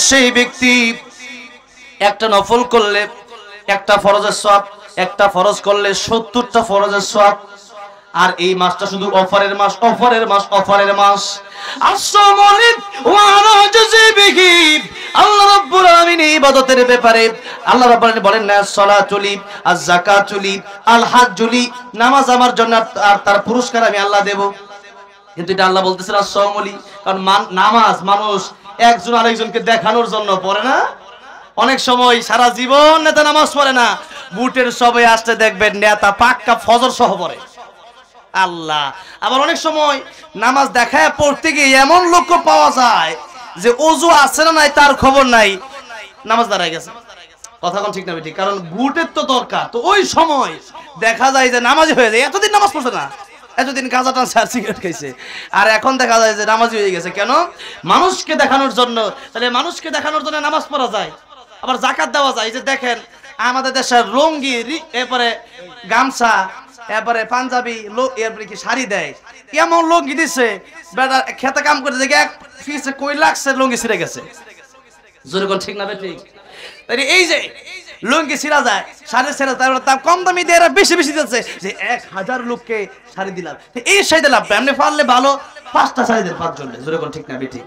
সেই ব্যক্তি একটা নফল করলে একটা ফরজের সওয়াব, একটা ফরজ করলে 70টা ফরজের সওয়াব। আর এই মাসটা শুধু অফারের মাস, অফারের মাস, অফারের মাস। আল্লাহ রাব্বুল আলামিন ইবাদতের ব্যাপারে আল্লাহ রাব্বুল আলামিন বলেন না সালাতুলি আজ যাকাতুলি আল হাজ্জুলি, নামাজ আমার জন্য আর তার পুরস্কার আমি আল্লাহ দেব। কিন্তু এটা আল্লাহ বলতেছেন as-sawmuli, কারণ নামাজ মানুষ একজন আরেকজনকে দেখানোর জন্য পড়ে না। অনেক সময় সারা জীবন নেতা নামাজ পড়ে না, বুটের সবে আসতে দেখবেন নেতা পাক্কা ফজর সহ পড়ে। আল্লাহ, আবার অনেক সময় নামাজ দেখায় পড়তে গিয়ে এমন লোক পাওয়া যায় যে ওযু আছে না নাই তার খবর নাই, নামাজ দাঁড়ায় গেছে। কথা কোন ঠিক না ঠিক? কারণ বুটের তো দরকার, তো ওই সময় দেখা যায় যে নামাজি হয়ে যায়। এতদিন নামাজ পড়ছে না, এতদিন গাঁজা টানছে আর সিগারেট খাইছে, আর এখন দেখা যায় যে নামাজি হয়ে গেছে। কেন? মানুষকে দেখানোর জন্য। তাহলে মানুষকে দেখানোর জন্য নামাজ পড়া যায়, আবার যাকাত দেওয়া যায়। যে দেখেন আমাদের দেশের লুঙ্গি, এরপরে গামছা, এরপরে পাঞ্জাবি, এরপরে কি শাড়ি দেয়, এমন লুঙ্গি দিচ্ছে বেটা খেতে কাম করে দেখে এক পিছে কই লাগছে লুঙ্গি ছিঁড়ে গেছে। জোরে কোন ঠিক না ঠিক? তাই এই যে লুঙ্গি ছিঁড়া যায়, শাড়ি ছিঁড়া যায়, তার কম দামি দিয়ে এরা বেশি বেশি দিচ্ছে যে 1000 লোককে শাড়ি দিলাম, এই শাড়ি লাভ এমনি পারলে ভালো 5টা শাড়ি দেন 5 জন। জোরে কোন ঠিক না ঠিক?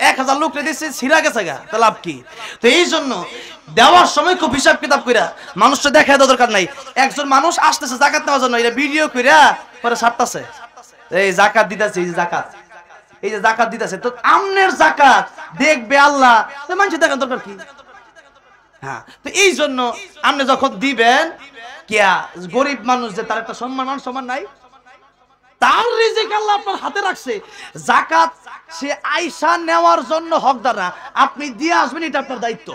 1000 লোককে দিচ্ছে, ছিঁড়া গেছে গা, তা লাভ কি? তো এই জন্য দেওয়ার সময় খুব হিসাব কিতাব কইরা মানুষটা দেখায় দেওয়ার দরকার নাই। একজন মানুষ আসতেছে যাকাত নেওয়ার জন্য, এটা ভিডিও কইরা পরে ছাড়তাছে, এই যাকাত দিতেছে, এই যে যাকাত, এই যে যাকাত দিতেছে। তো আমনের যাকাত দেখবে আল্লাহ, তো মানুষ দেখার দরকার কি? হ্যাঁ, তো এই জন্য আপনি যখন দিবেন, কিয়া গরিব মানুষ যে তার একটা সম্মান, মান সম্মান নাই, তার রিজিক আল্লাহ আপনার হাতে রাখছে। যাকাত সে আয়সা নেওয়ার জন্য হকদার না, আপনি দিয়ে আসবেন, এটা আপনার দায়িত্ব।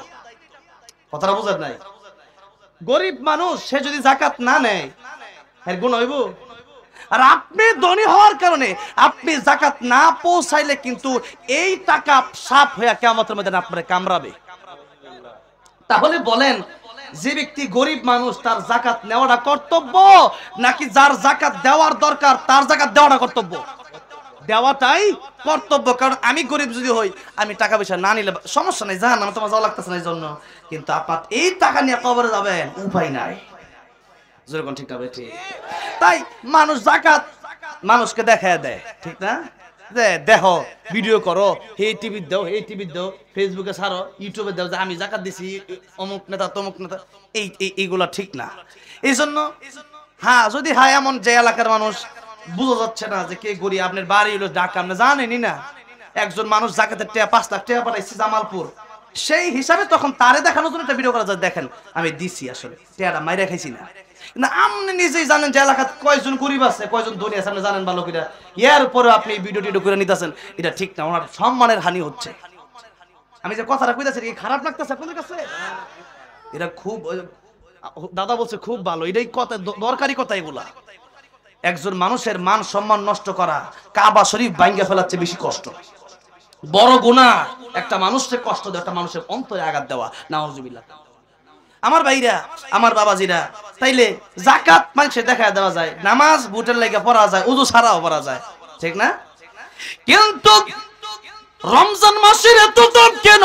কথাটা বুঝেন নাই? গরিব মানুষ সে যদি যাকাত না নেয় এর গুণ হইব? আর আপনি ধনী হওয়ার কারণে আপনি যাকাত না পৌঁছাইলে কিন্তু এই টাকা সাপ হয়ে কিয়ামতের মধ্যে আপনারে কামড়াবে। তাহলে বলেন, যে ব্যক্তি গরিব মানুষ তার যাকাত নেওয়াটা কর্তব্য, নাকি যার যাকাত দেওয়ার দরকার তার যাকাত দেওয়াটা কর্তব্য? দেওয়াটাই কর্তব্য। কারণ আমি গরিব যদি হই, আমি টাকা পয়সা না নিলে সমস্যা নাই, জাহান্নামে আমার তোমার যাওয়া লাগতেছে না, এই জন্য। কিন্তু আপনার এই টাকা নিয়ে কবরে যাবেন, উপায় নাই। যেরকম ঠিক হবে ঠিক। তাই মানুষ যাকাত মানুষকে দেখায় দেয়, ঠিক না? যে দেখো, ভিডিও করো, এই টিভি দাও, এই টিভি দাও, ফেসবুকে ছাড়ো, ইউটিউবে দাও যে আমি যাকাত দিছি, অমুক নেতা তমুক নেতা, এইগুলা ঠিক না। এই জন্য হ্যাঁ, যদি হ্যাঁ এমন যে এলাকার মানুষ বুঝা যাচ্ছে না যে কে গরিব, আপনার বাড়ি হলো ঢাকা, আপনি জানেনই না, একজন মানুষ যাকাতের টাকা 5 লাখ টাকা পাঠাইছে জামালপুর, সেই হিসাবে তখন তারে দেখানোর জন্য একটা ভিডিও করা যায়, দেখেন আমি দিছি, আসলে টাকাটা মাইরা খাইছি না। না, আপনি নিজেই জানেন যে এলাকাত কয়জন গরিব আছে, কয়জন ধনী আছে, আপনি জানেন ভালো করে। এর পরে আপনি ভিডিও টিডিও করে নিতেছেন, এটা ঠিক না, ওনার সম্মানের হানি হচ্ছে। আমি যে কথাটা কইতাছি, কি খারাপ লাগতেছে আপনাদের কাছে? এটা খুব, দাদা বলছে খুব ভালো, এটাই কথা, দরকারি কথা এগুলা। একজন মানুষের মান সম্মান নষ্ট করা, কাবা শরীফ ভাঙ্গা ফেলাচ্ছে বেশি কষ্ট, বড় গুনাহ। একটা মানুষকে কষ্ট দেওয়া, একটা মানুষের অন্তরে আঘাত দেওয়া, নাউজুবিল্লাহ। আমার ভাইরা, আমার বাবাজিরা, তাইলে যাকাত মানুষের দেখায় দেওয়া যায়, নামাজ বুটের লাগে পড়া যায়, ওযু ছাড়াও পড়া যায়, ঠিক না? কিন্তু রমজান মাসের এত দাম কেন?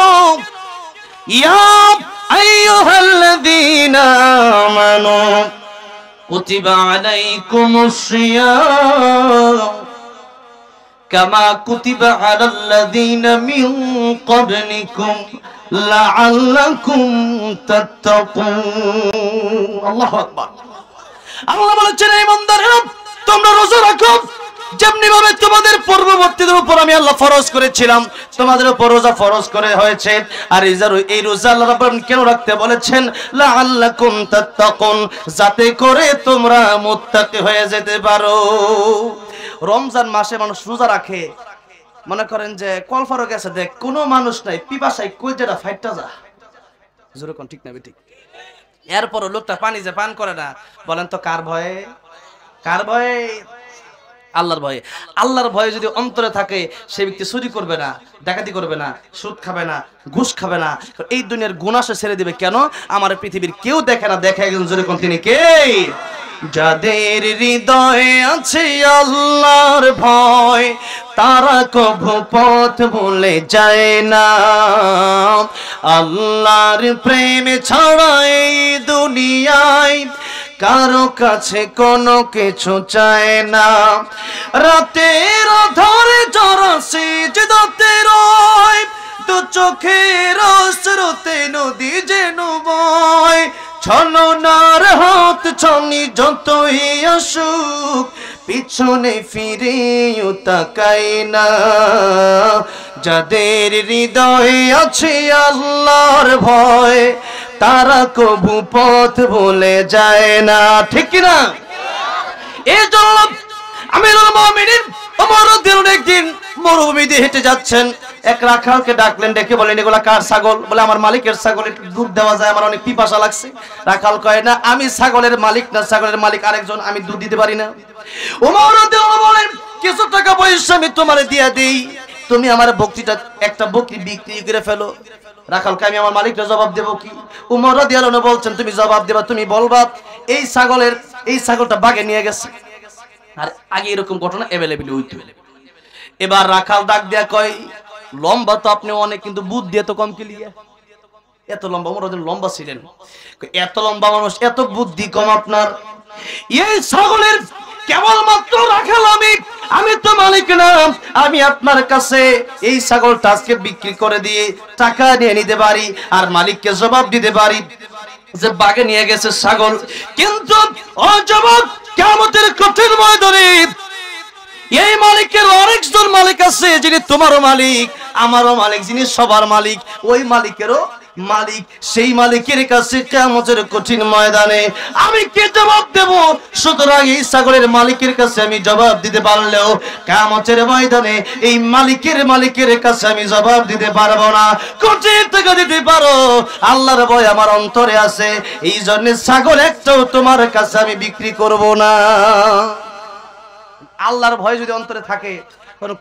ইয়া আইয়ুহাল্লাযীনা আমানু কুতিবা আলাইকুমুস সিয়াম কামা কুতিবা আলাল্লাযীনা মিন ক্বাবলিকুম লাআল্লাকুম তাত্তাকুন। আল্লাহু আকবার। আল্লাহ বলেছেন, এই বান্দারা তোমরা রোজা রাখো যেমনি ভাবে তোমাদের পূর্ববর্তীদের উপর আমি আল্লাহ ফরজ করেছিলাম, তোমাদের উপর রোজা ফরজ করে হয়েছে। আর এই রোজা আল্লাহ রাব্বুল কেন রাখতে বলেছেন? লাআল্লাকুম তাত্তাকুন, যাতে করে তোমরা মুত্তাকি হয়ে যেতে পারো। রমজান মাসে মানুষ রোজা রাখে, মনে করেন যে কলফারও গেছে, দেখ কোনো মানুষ নাই, পিপাসায় কইটা ফাইটটা যা, জোরে কোন ঠিক না ঠিক? এরপরও লোকটা পানি যে পান করে না, বলেন তো কার ভয়ে? কার ভয়ে? আল্লাহর ভয়ে। আল্লাহর ভয়ে যদি অন্তরে থাকে, সে ব্যক্তি চুরি করবে না, ডাকাতি করবে না, সুদ খাবে না, ঘুষ খাবে না, এই দুনিয়ার গুনাহ সে ছেড়ে দিবে। কেন? আমার পৃথিবীর কেউ দেখে না, দেখে একজন, জোরে কোন তিনি কে? যাদের হৃদয়ে আছে আল্লাহর ভয় তারা কভু পথ ভুলে যায় না। আল্লাহর প্রেম ছাড়া এই দুনিয়ায় কারো কাছে কোনো কিছু চায় না। রাতের আধারে যারা সিজদাতে রয় দু চোখের স্রোতে নদী যেন বয়। ছলনার হাত ছনি যতই আসুক পিছনে ফিরেও তাকায় না। যাদের হৃদয়ে আছে আল্লাহর ভয় তারা কবু পথ ভুলে যায় না। ঠিক কিনা? এই জন্য আমিরুল মুমিনিন ওমর রাদিয়াল্লাহু আনহু একদিন মরুভূমি দিয়ে হেঁটে যাচ্ছেন। এক রাখালকে ডাকলেন, ডেকে বলেন এগুলা কার ছাগল? বলে আমার মালিকের ছাগল, একটু দুধ দেওয়া যায়, আমার অনেক পিপাসা লাগছে। রাখাল কয় না, আমি ছাগলের মালিক না, ছাগলের মালিক আরেকজন, আমি দুধ দিতে পারি না। ওমর রাদিয়াল্লাহু আনহু বলেন কিছু টাকা পয়সা আমি তোমারে দিয়ে দেই, তুমি আমার বকরিটা একটা বকরি বিক্রি করে ফেলো। রাখালকে আমি আমার মালিকরা জবাব দেবো কি? ওমর রাদিয়াল্লাহু আনহু বলছেন তুমি জবাব দেবা, তুমি বলবা এই ছাগলটা বাগে নিয়ে গেছে। আর আগে এরকম ঘটনা অ্যাভেলেবল হইতো। এবার রাখাল ডাক দেয়া কয় লম্বা তো আপনি অনেক, কিন্তু বুদ্ধি এত কম কি লিয়া? এত লম্বা? ওমর রাদিয়াল্লাহু লম্বা ছিলেন। এত লম্বা মানুষ, এত বুদ্ধি কম আপনার? এই ছাগলের কেবলমাত্র রাখাল আমি তো মালিক না। আমি আপনার কাছে এই ছাগলটা আজকে বিক্রি করে দিয়ে টাকা নিয়ে নিতে পারি আর মালিককে জবাব দিতে পারি যে বাগে নিয়ে গেছে ছাগল। কিন্তু ও জবাব, কিয়ামতের কঠিন ময়দানে এই মালিকের আরেকজন মালিক আছে যিনি তোমারও মালিক, আমারও মালিক, যিনি সবার মালিক, ওই মালিকেরও মালিক। সেই মালিকের কাছে কিয়ামতের কঠিন ময়দানে আমি কি জবাব দেব? সুতরাং এই ছাগলের মালিকের কাছে আমি জবাব দিতে পারলেও কিয়ামতের ময়দানে এই মালিকের কাছে আমি জবাব দিতে পারবো না। কোটি টাকা দিতে পারো, আল্লাহর ভয় আমার অন্তরে আছে, এই জন্য ছাগল একটাও তোমার কাছে আমি বিক্রি করব না। আল্লাহর ভয় যদি অন্তরে থাকে,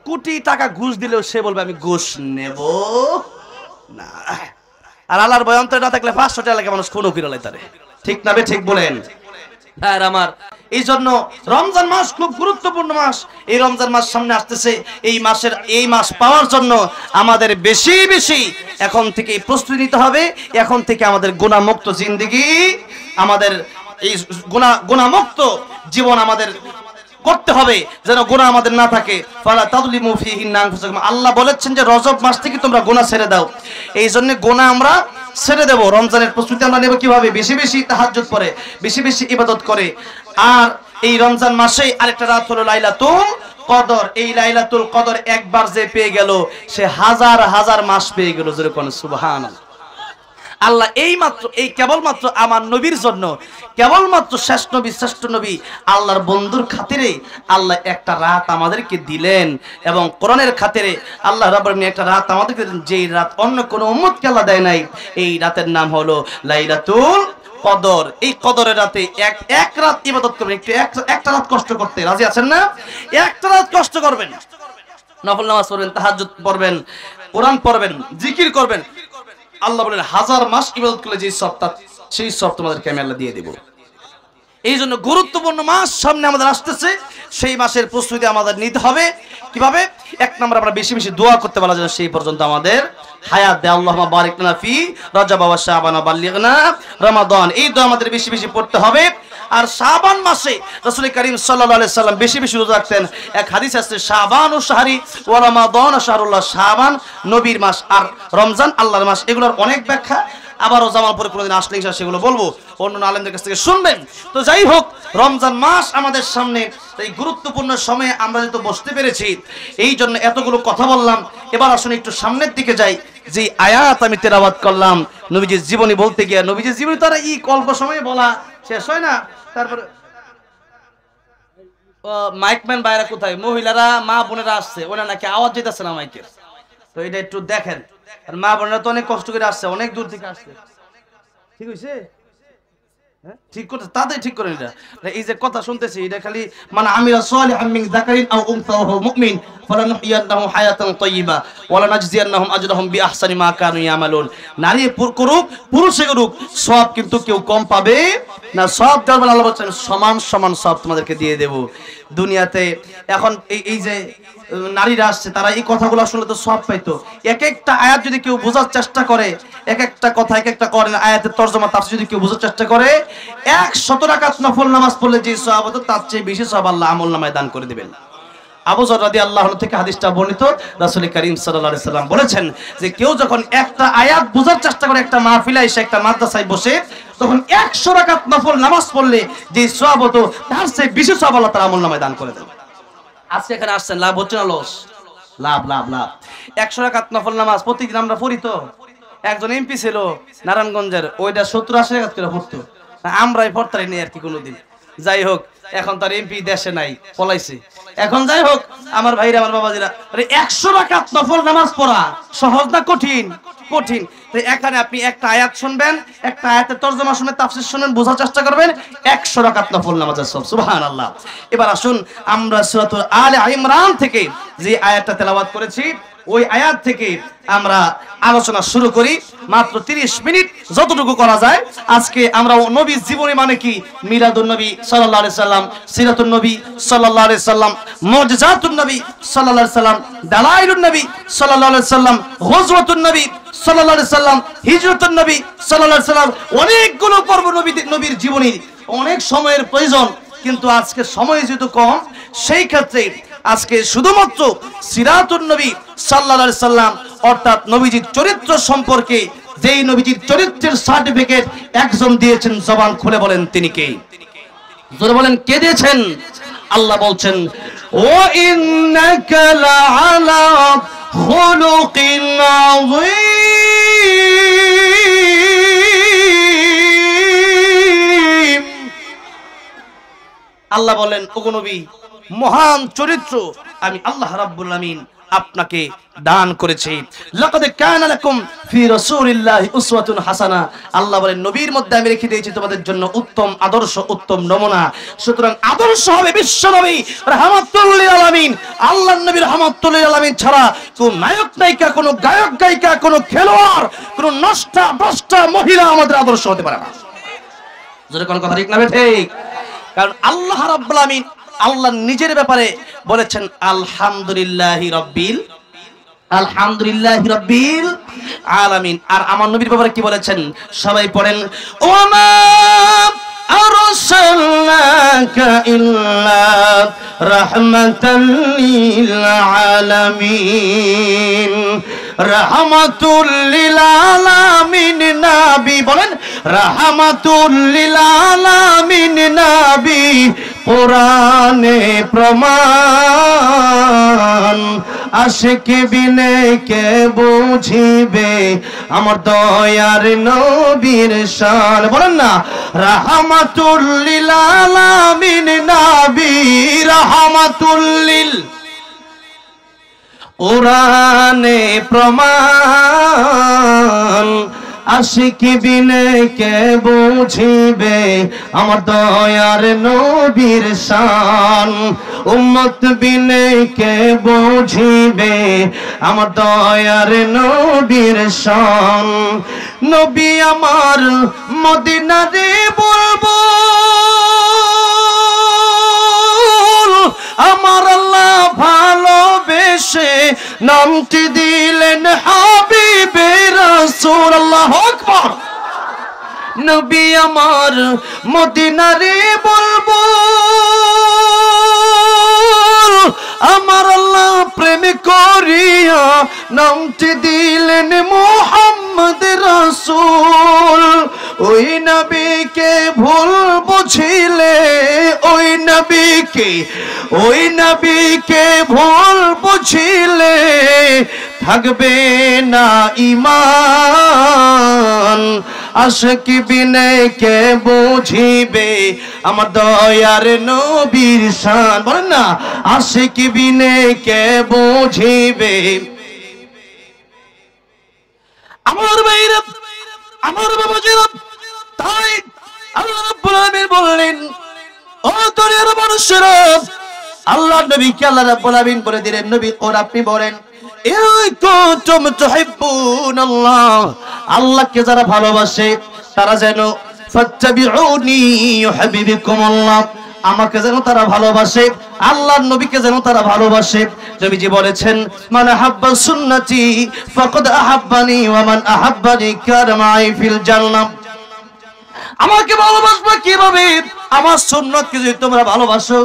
কোটি টাকা ঘুষ দিলেও সে বলবে আমি ঘুষ নেব না। আর আল্লাহর ভয় অন্তরে না থাকলে 500 টাকা লাগে মানুষ খুনও কিরলে তারে। ঠিক না? ঠিক বলেন হ্যাঁ আমার। এই জন্য রমজান মাস খুব গুরুত্বপূর্ণ মাস। এই রমজান মাস সামনে আসতেছে। এই মাস পাওয়ার জন্য আমাদের বেশি বেশি এখন থেকে প্রস্তুতি নিতে হবে। এখন থেকে আমাদের গুনাহমুক্ত জিন্দেগি, আমাদের এই গুনাহমুক্ত জীবন আমাদের করতে হবে, যেন গুনাহ আমাদের না থাকে। ফালা তাযলিমু ফীহিন্না আনফুসাকুম, আল্লাহ বলেছেন যে রজব মাস থেকে তোমরা গুনাহ ছেড়ে দাও। এই জন্য গুনাহ আমরা ছেড়ে দেব। রমজানের প্রস্তুতি আমরা নেব কিভাবে? বেশি বেশি তাহাজ্জুদ পড়ে, বেশি বেশি ইবাদত করে। আর এই রমজান মাসে আরেকটা রাত হলো লাইলাতুল কদর। এই লাইলাতুল কদর একবার যে পেয়ে গেল সে হাজার হাজার মাস পেয়ে গেল। যেরকম সুবহানাল্লাহ। আল্লাহ এই কেবলমাত্র আমার নবীর জন্য, কেবলমাত্র শ্রেষ্ঠ নবী আল্লাহর বন্ধুর খাতিরে আল্লাহ একটা রাত আমাদেরকে দিলেন, এবং কোরআনের খাতিরে আল্লাহ রাব্বুল আলামিন একটা রাত আমাদেরকে দিলেন, যেই রাত অন্য কোনো উম্মতকে আল্লাহ দেয় নাই। এই রাতের নাম হলো লাইলাতুল কদর। এই কদরের রাতে এক রাত ইবাদত করবেন। একটা রাত কষ্ট করতে রাজি আছেন না? একটা রাত কষ্ট করবেন, নফল নামাজ পড়বেন, তাহাজ্জুদ পড়বেন, কোরআন পড়বেন, জিকির করবেন। আল্লাহ বলেন হাজার মাস ইবাদত করলে যে সবটা, সেই সব তোমাদেরকে আমি আল্লাহ দিয়ে দেব। এই জন্য গুরুত্বপূর্ণ মাস সামনে আমাদের আসতেছে। সেই মাসের প্রস্তুতি আমাদের নিতে হবে। কিভাবে? এক নম্বর আমরা বেশি বেশি দোয়া করতে পারা যেন সেই পর্যন্ত আমাদের হায়াত দেয়। আল্লাহুম্মা বারিক লানা ফি রজব ওয়া শাবান ওয়া বাল্লিগনা রমাদান। এই দোয়া আমাদের বেশি বেশি পড়তে হবে। আর শাবান মাসে রাসূল করিম সাল্লাল্লাহু আলাইহি সাল্লাম বেশি বেশি রোজা রাখতেন। এক হাদিস আছে শাবানু শাহরি ওয়া রমাদান শাহরুল্লাহ। শাবান নবীর মাস আর রমজান আল্লাহর মাস। এগুলোর অনেক ব্যাখ্যা আবারও জামালপুরে কোনোদিন আসলে ইনশাআল্লাহ সেগুলো বলবো, অন্য আলেমদের কাছ থেকে শুনবেন। তো যাই হোক, রমজান মাস আমাদের সামনে, এই গুরুত্বপূর্ণ সময়ে আমরা যেহেতু বসতে পেরেছি, এই জন্য এতগুলো কথা বললাম। এবার আসুন একটু সামনের দিকে যাই। যে আয়াত আমি তেলাওয়াত করলাম নবীজির জীবনী বলতে গিয়ে, নবীজির জীবনী তারা অল্প সময়ে বলা শেষ হয় না। তারপরে মাইকম্যান ভাইরা কোথায়? মহিলারা মা বোনেরা আসছে, ওরা নাকি আওয়াজ যেতেছে না মাইকের। তো এটা একটু দেখেন। আর মা বোনেরা তো অনেক কষ্ট করে আসছে, অনেক দূর থেকে আসছে। ঠিক হয়েছে? ঠিক করতে তাদের ঠিক করেন এটা। এই যে কথা শুনতেছি এটা খালি মানে আমিরা সালিহাম মিন যাকারিন আও উনসা ওয়া হুয়া মুমিন ফালানুহইয়ান্নাহু হায়াতান তাইয়্যিবা ওয়া লানাজজিয়ান্নাহুম আজরাহুম বিআহসানি মা কানু ইয়ামালুন। নারী করুক পুরুষে করুক সব কিন্তু কেউ কম পাবে না, সব দেওয়ার আল্লাহ বলেন সমান সমান সব তোমাদেরকে দিয়ে দেব দুনিয়াতে। এখন এই যে নারীরা আসছে তারা এই কথাগুলো শুনলে তো সব পাইতো। এক একটা আয়াত যদি কেউ বোঝার চেষ্টা করে, এক একটা কথা এক একটা করেন আয়াতের তরজমা তাফসীর যদি কেউ বোঝার চেষ্টা করে 100 রাকাত নফল নামাজ পড়লে যে সওয়াব হতো তার চেয়ে বেশি সওয়াব আল্লাহ আমলনামায় দান করে দিবেন। আবু যর রাদিয়াল্লাহু আনহু থেকে হাদিসটা বর্ণিত, রাসূল করিম সাল্লাল্লাহু আলাইহি সাল্লাম বলেছেন যে কেউ যখন একটা আয়াত বোঝার চেষ্টা করে একটা মাহফিলে এসে একটা মাদ্রাসায় বসে, তখন 100 রাকাত নফল নামাজ পড়লে যে সওয়াব হতো তার চেয়ে বেশি সওয়াব আল্লাহ তাআলা আমলনামায় দান করে দেন। আজকে এখানে আসছেন, লাভ হচ্ছে না লস? লাভ লাভ লাভ। 100 রাকাত নফল নামাজ প্রতিদিন আমরা পড়ি তো। একজন এমপি ছিল নারায়ণগঞ্জের, ওইটা 70-80 রাকাত করে পড়তো, আমরাই পড়তারি নেই আর কি কোনোদিন। যাই হোক, এখন তার এমপি দেশে নাই, পলাইছে। এখন যাই হোক আমার ভাইরা আমার বাবাজিরা, 100 রাকাত নফল নামাজ পড়া সহজ না কঠিন? কঠিন। তো এখানে আপনি একটা আয়াত শুনবেন, একটা আয়াতের তরজমা শুনবেন, তাফসীর শুনবেন, বোঝার চেষ্টা করবেন, 100 রাকাত নফল নামাজের সব। সুবহানাল্লাহ। এবার আসুন আমরা সূরাতুল আলে ইমরান থেকে যে আয়াতটা তেলাওয়াত করেছি ওই আয়াত থেকে আমরা আলোচনা শুরু করি। মাত্র 30 মিনিট যতটুকু করা যায়। আজকে আমরা নবীর জীবনী মানে কি, মিলাদুন নবী সাল্লাল্লাহু আলাইহি সাল্লাম, সিরাতুন নবী সাল্লাল্লাহু আলাইহি সাল্লাম, মুজিজাতুন নবী সাল্লাল্লাহু আলাইহি সাল্লাম, দালাইলুন নবী সাল্লাল্লাহু আলাইহি সাল্লাম, গজওয়াতুন নবী সাল্লাল্লাহু আলাইহি সাল্লাম, হিজরতুন নবী সাল্লাল্লাহু আলাইহি সাল্লাম, অনেকগুলো পর্ব নবীর জীবনী, অনেক সময়ের প্রয়োজন, কিন্তু আজকে সময় যেহেতু কম সেই ক্ষেত্রে আজকে শুধুমাত্র সিরাতুন নবী সাল্লাল্লাহু আলাইহি সাল্লাম অর্থাৎ নবীজির চরিত্র সম্পর্কে, যেই নবীজির চরিত্রের সার্টিফিকেট একজন দিয়েছেন, জবান খুলে বলেন তিনি কে? জোরে বলেন কে দিয়েছেন? আল্লাহ বলছেন ওয়া ইন্নাকা লাআলা খুলুকিন আযীম। আল্লাহ বলেন ওগো নবী, মহান চরিত্র আমি আল্লাহ রাব্বুল আমিন আপনাকে দান করেছি। লাকাদ কানা লাকুম ফি রাসূলিল্লাহি উসওয়াতুন হাসানা। আল্লাহ বলেন নবীর মধ্যে আমি রেখে দিয়েছি তোমাদের জন্য উত্তম আদর্শ, উত্তম নমুনা। সুতরাং আদর্শ হবে বিশ্ব নবী রাহমাতুল লিল আলামিন। আল্লাহর নবী রাহমাতুল লিল আলামিন ছাড়া কোন নায়ক নায়িকা, কোন গায়ক গায়িকা, কোন খেলোয়াড়, কোন নষ্টা মহিলা আমাদের আদর্শ হতে পারে না। যদি কোন কথা ঠিক না ঠিক? কারণ আল্লাহ রাব্বুল আমিন আল্লাহ নিজের ব্যাপারে বলেছেন আলহামদুলিল্লাহি রাব্বিল আলামিন। আর আমার নবীর ব্যাপারে কি বলেছেন? সবাই পড়েন ওয়ামা আরসালনাকা ইল্লা রাহমাতাল লিল আলামিন। রাহমাতুল লিল আলামিন নবী বলেন, রাহমাতুল লিল আলামিন নবী কোরআনে প্রমাণ। আশিক বিনে কে বুঝিবে আমার দয়ার নবীর শান। বলেন না, রাহমাতুল লিল আলামিন নবী রাহমাতুল লিল কোরআনে প্রমাণ। আশিক বিনে কে বুঝিবে আমার দয়ার নবীর শান। উম্মত বিনে কে বুঝিবে আমার দয়ার নবীর শান। নবী আমার মদিনারে বলবো আমার আল্লাহ ভালোবেসে নামটি দিলেন হাবিবে রাসূল। আল্লাহু আকবার। নবী আমার মদিনারে বলবো আমার আল্লাহ প্রেম করিয়া নামটি দিলেন মুহাম্মদ রাসূল। ওই নবীকে ভুল বুঝিলে, ওই নবীকে ভুল বুঝিলে থাকবে না ঈমান। আশিক বিনে কে বুঝিবে আমার দয়ার নবীর শান। বলেন না, আশিক বিনে কে বুঝিবে। আমার ভাইরা, আমার বাবাজিরা, তাই আল্লাহ রাব্বুল আলামিন বললেন, ও দুনিয়ার মানুষেরা, আল্লাহ নবীকে আল্লাহ রাব্বুল আলামিন বলে দিলেন, নবী কোন আপনি বলেন, ইন কুনতুম তুহিব্বুনাল্লাহ, আল্লাহকে যারা ভালোবাসে তারা যেন ফাত্তাবিউনি ইউহিব্বুকুমুল্লাহ, আমাকে যেন তারা ভালোবাসে, আল্লাহর নবীকে যেন তারা ভালোবাসে। নবীজি বলেছেন, মান আহাব্বা সুন্নতি ফাকাদ আহাব্বানি ওয়া মান আহাব্বানি কানা মাই ফিল জান্নাহ। আমাকে ভালোবাসবা কিভাবে? আমার সুন্নতকে যদি তোমরা ভালোবাসো,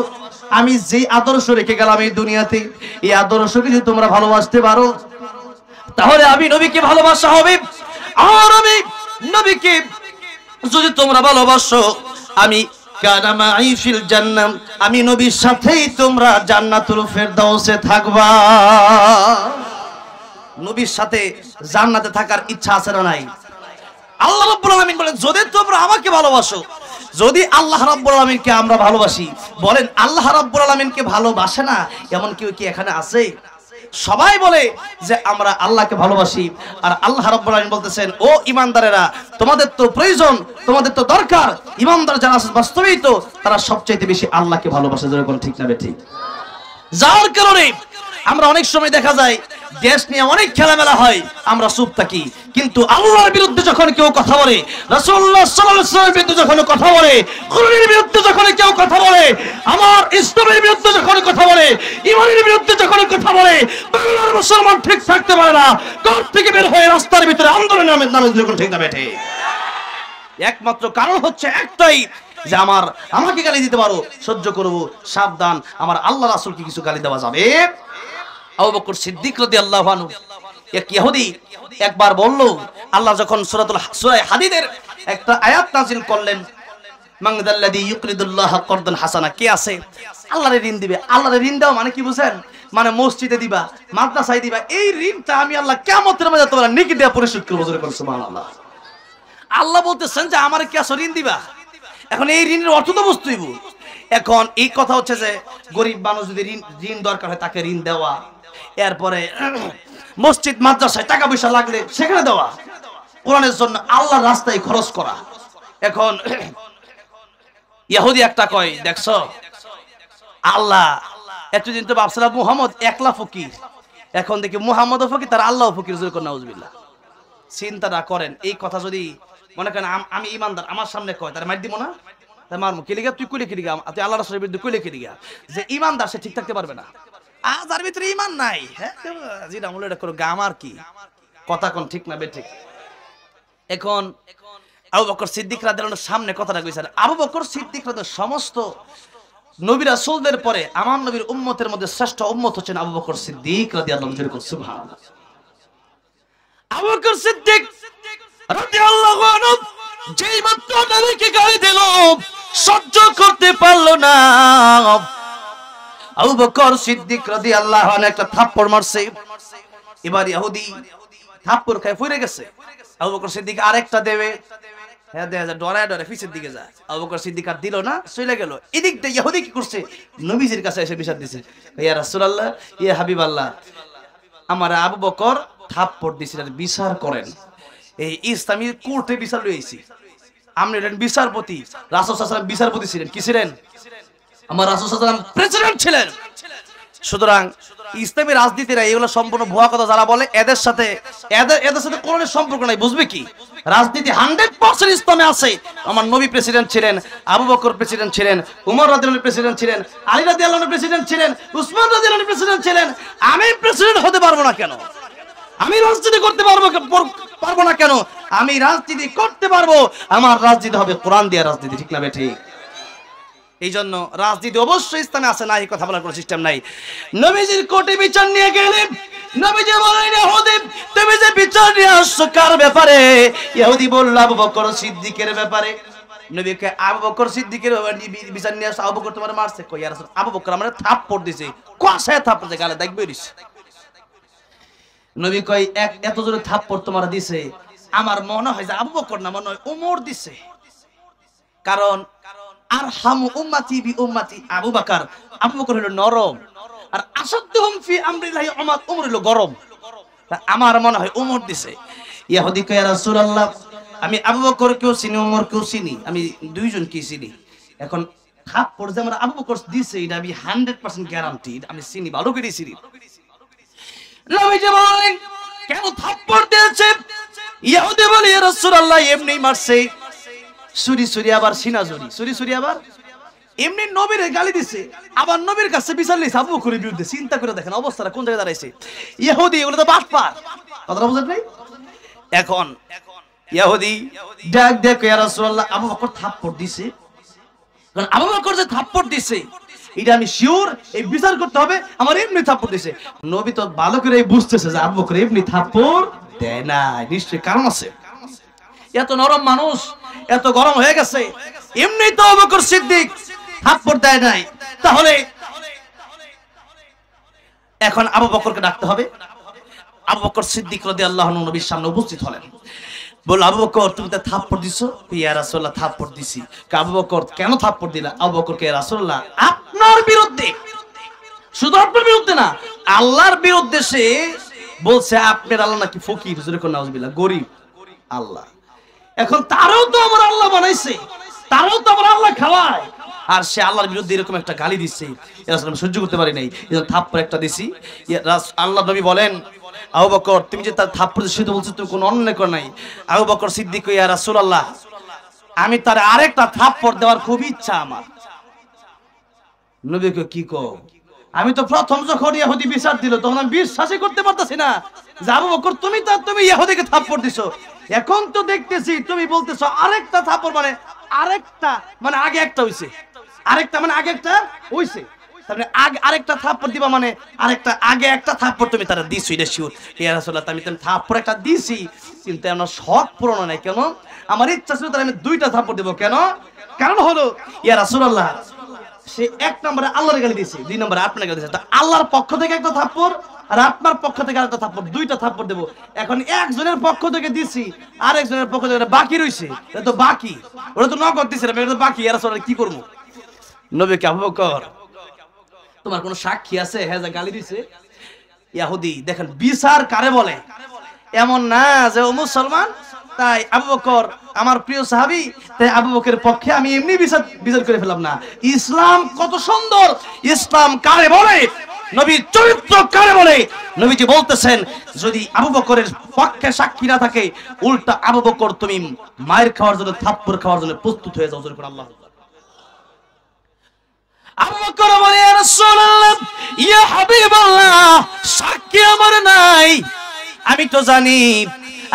আমি যে আদর্শ রেখে গেলাম এই দুনিয়াতে, এই আদর্শকে যদি তোমরা ভালোবাসতে পারো, তাহলে আমি নবীকে ভালোবাসা হবে। আর আমি নবীকে যদি তোমরা ভালোবাসো, আমি কানা মাই ফিল জান্নাহ, আমি নবীর সাথেই তোমরা জান্নাতুল ফেরদাউসে থাকবা। নবীর সাথে জান্নাতে থাকার ইচ্ছা আছে না নাই? আল্লাহ রাব্বুল আলামিন বলেন, যদি তোমরা আমাকে ভালোবাসো, যদি আল্লাহ রাব্বুল আলামিনকে আমরা ভালোবাসি, বলেন আল্লাহ রাব্বুল আলামিনকে ভালোবাসে না এমন কেউ কি এখানে আছে? সবাই বলে যে আমরা আল্লাহকে ভালোবাসি, আর আল্লাহ রাব্বুল আলামিন বলতেছেন, ও ঈমানদারেরা, তোমাদের তো প্রয়োজন, তোমাদের তো দরকার, ঈমানদার যারা আছে বাস্তবেই তো তারা সবচেয়ে বেশি আল্লাহকে ভালোবাসে। যেরকম ঠিক না ঠিক? যার কারণে আমরা অনেক সময় দেখা যায় দেশ নিয়ে অনেক খেলামেলা হয়, আমরা চুপ থাকি, কিন্তু আল্লাহর বিরুদ্ধে যখন কেউ কথা বলে, রাসূলুল্লাহ সাল্লাল্লাহু আলাইহি ওয়াসাল্লামের বিরুদ্ধে যখন কথা বলে, কোরআনের বিরুদ্ধে যখন কেউ কথা বলে, আমার ইসলামের বিরুদ্ধে যখন কথা বলে, ঈমানের বিরুদ্ধে যখন কথা বলে, বাংলার মুসলমান ঠিক থাকতে পারে না, ঘর থেকে বের হয়ে রাস্তার ভিতরে আন্দোলনের নামে যখন ঠিক না বেঠে। একমাত্র কারণ হচ্ছে একটাই, যে আমাকে গালি দিতে পারো, সহ্য করব, সাবধান, আমার আল্লাহ রাসূলকে কিছু গালি দেওয়া যাবে। আবু বকর সিদ্দিক রাদিয়াল্লাহু আনহু, এক ইহুদি একবার বলল, আল্লাহ যখন সূরা হাদীদের একটা আয়াত নাযিল করলেন, মানযাল্লাযী ইউকরিদুল্লাহ করদান হাসানা, কে আছে আল্লাহরে ঋণ দিবে? আল্লাহরে ঋণ দাও মানে কি বুঝেন? মানে মসজিদে দিবা, মাদ্রাসায় দিবা, এই ঋণটা আমি আল্লাহ কিয়ামতের মধ্যে তোমরা নেকি দিয়ে পরিশোধ করব। সুবহানাল্লাহ। আল্লাহ বলতেছেন যে আমারে কি আসো ঋণ দিবা? এখন এই ঋণের অর্থ তো বুঝতেই। এখন এই কথা হচ্ছে যে গরিব মানুষ যদি ঋণ দরকার হয় তাকে ঋণ দেওয়া, এরপরে মসজিদ মাদ্রাসায় টাকা পয়সা লাগলে সেখানে দেওয়া, কোরআনের জন্য আল্লাহর রাস্তায় খরচ করা। এখন ইহুদি একটা কয়, দেখছো আল্লাহ এতদিন তো ভাবছিলাম মুহাম্মদ একলা ফকির, এখন দেখি মুহাম্মদও ফকির, তার আল্লাহও ফকির। নাউজুবিল্লাহ। চিন্তাটা করেন, এই কথা যদি মনে করেন আমি ইমানদার, আমার সামনে কয়, তার মার দিব না? মারমু কিলিগা, তুই কইলে কিলিগা, তুই আল্লাহ রাসূলের বিরুদ্ধে কইলে কিলিগা? যে ইমানদার সে ঠিক থাকতে পারবে না, যার ভিতরে ইমান নাই, হ্যাঁ যেটা আমল এটা করো গাম আর কি, কথা কোন ঠিক না বেঠিক? এখন আবু বকর সিদ্দিক রাদিয়াল্লাহু আনহুর সামনে কথাটা কইছেন। আবু বকর সিদ্দিক রাদিয়াল্লাহু সমস্ত নবী রাসূলদের পরে আমার নবীর উম্মতের মধ্যে শ্রেষ্ঠ উম্মত হচ্ছেন আবু বকর সিদ্দিক রাদিয়াল্লাহু আনহু। সুবহানাল্লাহ। আবু বকর সিদ্দিক রাদিয়াল্লাহু আনহু যেই মাত্র নবীকে গালি দিল, সহ্য করতে পারলো না। আবু বকর সিদ্দিক রাদিয়াল্লাহু আনহু একটা থাপ্পড় মারছে। এবার ইহুদি থাপ্পড় খায় পড়ে গেছে। আবু বকর সিদ্দিক আরেকটা দেবে, হ্যাঁ দেখা যায় ডরায় ডরে পিছের দিকে যায়। আবু বকর সিদ্দিক আর দিল না, চলে গেল। এদিক দিয়ে ইহুদি কি করছে, নবীজির কাছে এসে বিচার দিছে, ইয়া রাসূলুল্লাহ, ইয়া হাবিবাল্লাহ, আমার আবু বকর থাপ্পড় দিছিল, বিচার করেন। এই ইসলামী কোর্টে বিচার লইছি, আপনি হলেন বিচারপতি, রাসূল সাল্লাল্লাহু আলাইহি ওয়াসাল্লাম বিচারপতি ছিলেন, কি ছিলেন? আমার রাসূল সাল্লাল্লাহু আলাইহি ওয়াসাল্লাম প্রেসিডেন্ট ছিলেন। সুতরাং ইসলামী রাজনীতিরা এগুলো সম্পূর্ণ ভুয়া কথা যারা বলে, এদের সাথে কোরআনের সম্পর্ক নাই। বুঝবে কি? রাজনীতি 100% ইসলামে আছে। আমার নবী প্রেসিডেন্ট ছিলেন, আবু বকর প্রেসিডেন্ট ছিলেন, উমর রাদিয়াল্লাহু আনহু প্রেসিডেন্ট ছিলেন, আলী রাদিয়াল্লাহু আনহু প্রেসিডেন্ট ছিলেন, উসমান রাদিয়াল্লাহু আনহু প্রেসিডেন্ট ছিলেন। আমি প্রেসিডেন্ট হতে পারবো না কেন? আমি রাজনীতি করতে পারবো না কেন? আমি রাজনীতি করতে পারবো। আমার রাজনীতি হবে কোরআন দিয়ে রাজনীতি, ঠিক না ঠিক? এই জন্য রাজনীতি অবশ্যই ইসলামে আছে না, এই কথা বলার কোনো সিস্টেম নাই। নবীজির কোর্টে বিচার নিয়ে গেলেন, নবীজি বললেন, ইহুদি তুমি যে বিচার নিয়ে আসছো কার ব্যাপারে? ইহুদি বলল আবু বকর সিদ্দিকের ব্যাপারে। নবীকে আবু বকর সিদ্দিকের বিচার নিয়ে আসছো, আবু বকর তোমার মারছে? কই ইয়া রাসূল, আবু বকর আমারে থাপ্পড় দিছে, কষায় থাপ্পড় দিয়ে গালে দাগ বেরিস। নবী কই এত জোরে থাপ্পড় তোমার দিছে, আমার মনে হয় যে আবু বকর না, মনে হয় ওমর দিছে। কারণ আরহামু উম্মতি বি উম্মতি আবু বকর, আবু বকর হলো নরম, আর আসাদুহুম ফি আমরিল্লাহি ওমর হলো গরম। আমার মনে হয় ওমর দিছে। ইহুদি কয়, ইয়া রাসূলুল্লাহ আমি আবু বকরকেও চিনি, ওমরকেও চিনি, আমি দুইজনকেই চিনি। এখন থাপ্পড় যে আমার আবু বকর দিছে এটা আমি 100% গ্যারান্টি, আমি চিনি, ভালো করে চিনি। নবীজি বলেন কেন থাপ্পড় দিয়েছে? ইহুদি বলে ইয়া রাসূলুল্লাহ এমনি মারছে, সুরি সুরি আবার সিনা জুরি, সুরি সুরি আবার এমনি নবীর গালি দিছে, আবার নবীর কাছে বিচার লইছে আবু বকরের বিরুদ্ধে। চিন্তা করে দেখেন অবস্থাটা কোন জায়গায় দাঁড়াইছে। ইহুদি এগুলো তো বাটপার, কথাটা বুঝেন নাই? এখন ইহুদি ডাক দেখো ইয়া রাসূলুল্লাহ আবু বকর থাপ্পড় দিছে, কারণ আবু বকর যে থাপ্পড় দিছে এটা আমি শিওর, এই বিচার করতে হবে, আমার এমনি থাপ্পড় দিছে। নবী তো ভালো করে বুঝতেছে যে আবু বকর এমনি থাপ্পড় দেয় না, নিশ্চয়ই কারণ আছে। এত নরম মানুষ, এত গরম হয়ে গেছে, এমনি তো আবু বকর সিদ্দিক থাপ্পড় দেয় নাই, তাহলে এখন আবু বকরকে ডাকতে হবে। আবু বকর সিদ্দিক রাদিয়াল্লাহু আনহু নবীর সামনে উপস্থিত হলেন। বল আবু বকর তুমি তো থাপ্পড় দিছো? ইয়া রাসূলুল্লাহ থাপ্পড় দিছি। আবু বকর কেন থাপ্পড় দিলা? আবু বকরকে ইয়া রাসূলুল্লাহ আপনার বিরুদ্ধে, শুধু আপনার বিরুদ্ধে না আল্লাহর বিরুদ্ধে সে বলছে আপনার আল্লাহ নাকি ফকির, যেরকম নাউজুবিল্লাহ গরীব আল্লাহ। এখন তারও তো আমার আল্লাহ বানাইছে, তারও তো আমার আল্লাহ খাওয়ায়, আর সে আল্লাহর বিরুদ্ধে এরকম একটা গালি দিচ্ছে, এরা সহ্য করতে পারি নাই, এজন্য থাপ্পড় একটা দিছি। আল্লাহ নবী বলেন আবু বকর তুমি যে তার থাপ্পড় দিছো সেটা বলছো তুমি কোনো অন্যায় কর নাই। আবু বকর সিদ্দিক ইয়া রাসূলুল্লাহ আমি তার আরেকটা থাপ্পড় দেওয়ার খুব ইচ্ছা আমার। নবীকে কি কও? আমি তো প্রথম যখন ইহুদি বিচার দিল তখন আমি বিশ্বাসই করতে পারতাছি না যে আবু বকর তুমি ইহুদিকে থাপ্পড় দিছো। এখন তো দেখতেছি তুমি বলতেছো আরেকটা থাপ্পড়, মানে আরেকটা মানে আগে একটা হইছে, আরেকটা মানে আগে একটা হইছে, তারপরে আরেকটা থাপ্পড় দিবা মানে আরেকটা আগে একটা থাপ্পড় তুমি তারা দিছো, এটা শিওর। ইয়া রাসূলুল্লাহ আমি থাপ্পড় একটা দিছি, কিন্তু আমার শখ পূরণ হয় নাই। কেন? আমার ইচ্ছা ছিল তার আমি দুইটা থাপ্পড় দেব। কেন? কারণ হলো ইয়া রাসূলুল্লাহ সে এক নম্বরে আল্লাহর গালি দিয়েছে, দুই নম্বরে আপনার গালি দিয়েছে। আল্লাহর পক্ষ থেকে একটা থাপ্পড় আর আপনার পক্ষ থেকে আরেকটা থাপ্পড়, দুইটা থাপ্পড় দেব। এখন একজনের পক্ষ থেকে দিছি, আরেকজনের পক্ষ থেকে বাকি রইছে, এটা তো বাকি, ওটা তো নগদ দিছে না, এটা তো বাকি। এরা সবাই কি করবো? নবীকে আবু বকর তোমার কোন সাক্ষী আছে হ্যাঁ যা গালি দিছে? ইহুদি দেখেন বিচার কারে বলে, এমন না যে ও মুসলমান তাই আবু বকর আমার প্রিয় সাহাবী, তাই আবু বকরের পক্ষে আমি এমনি বিচার করে ফেললাম না। ইসলাম কত সুন্দর, ইসলাম কারে বলে, নবীর চরিত্র কারে বলে। নবীজি বলতেছেন যদি আবু বকরের পক্ষে সাক্ষী না থাকে, উল্টা আবু বকর তুমি মায়ের খাওয়ার জন্য, থাপ্পড় খাওয়ার জন্য প্রস্তুত হয়ে যাও। জোরে আল্লাহ। আবু বকর বলে ইয়া রাসূলুল্লাহ ইয়া হাবিবাল্লাহ সাক্ষী আমার নাই, আমি তো জানি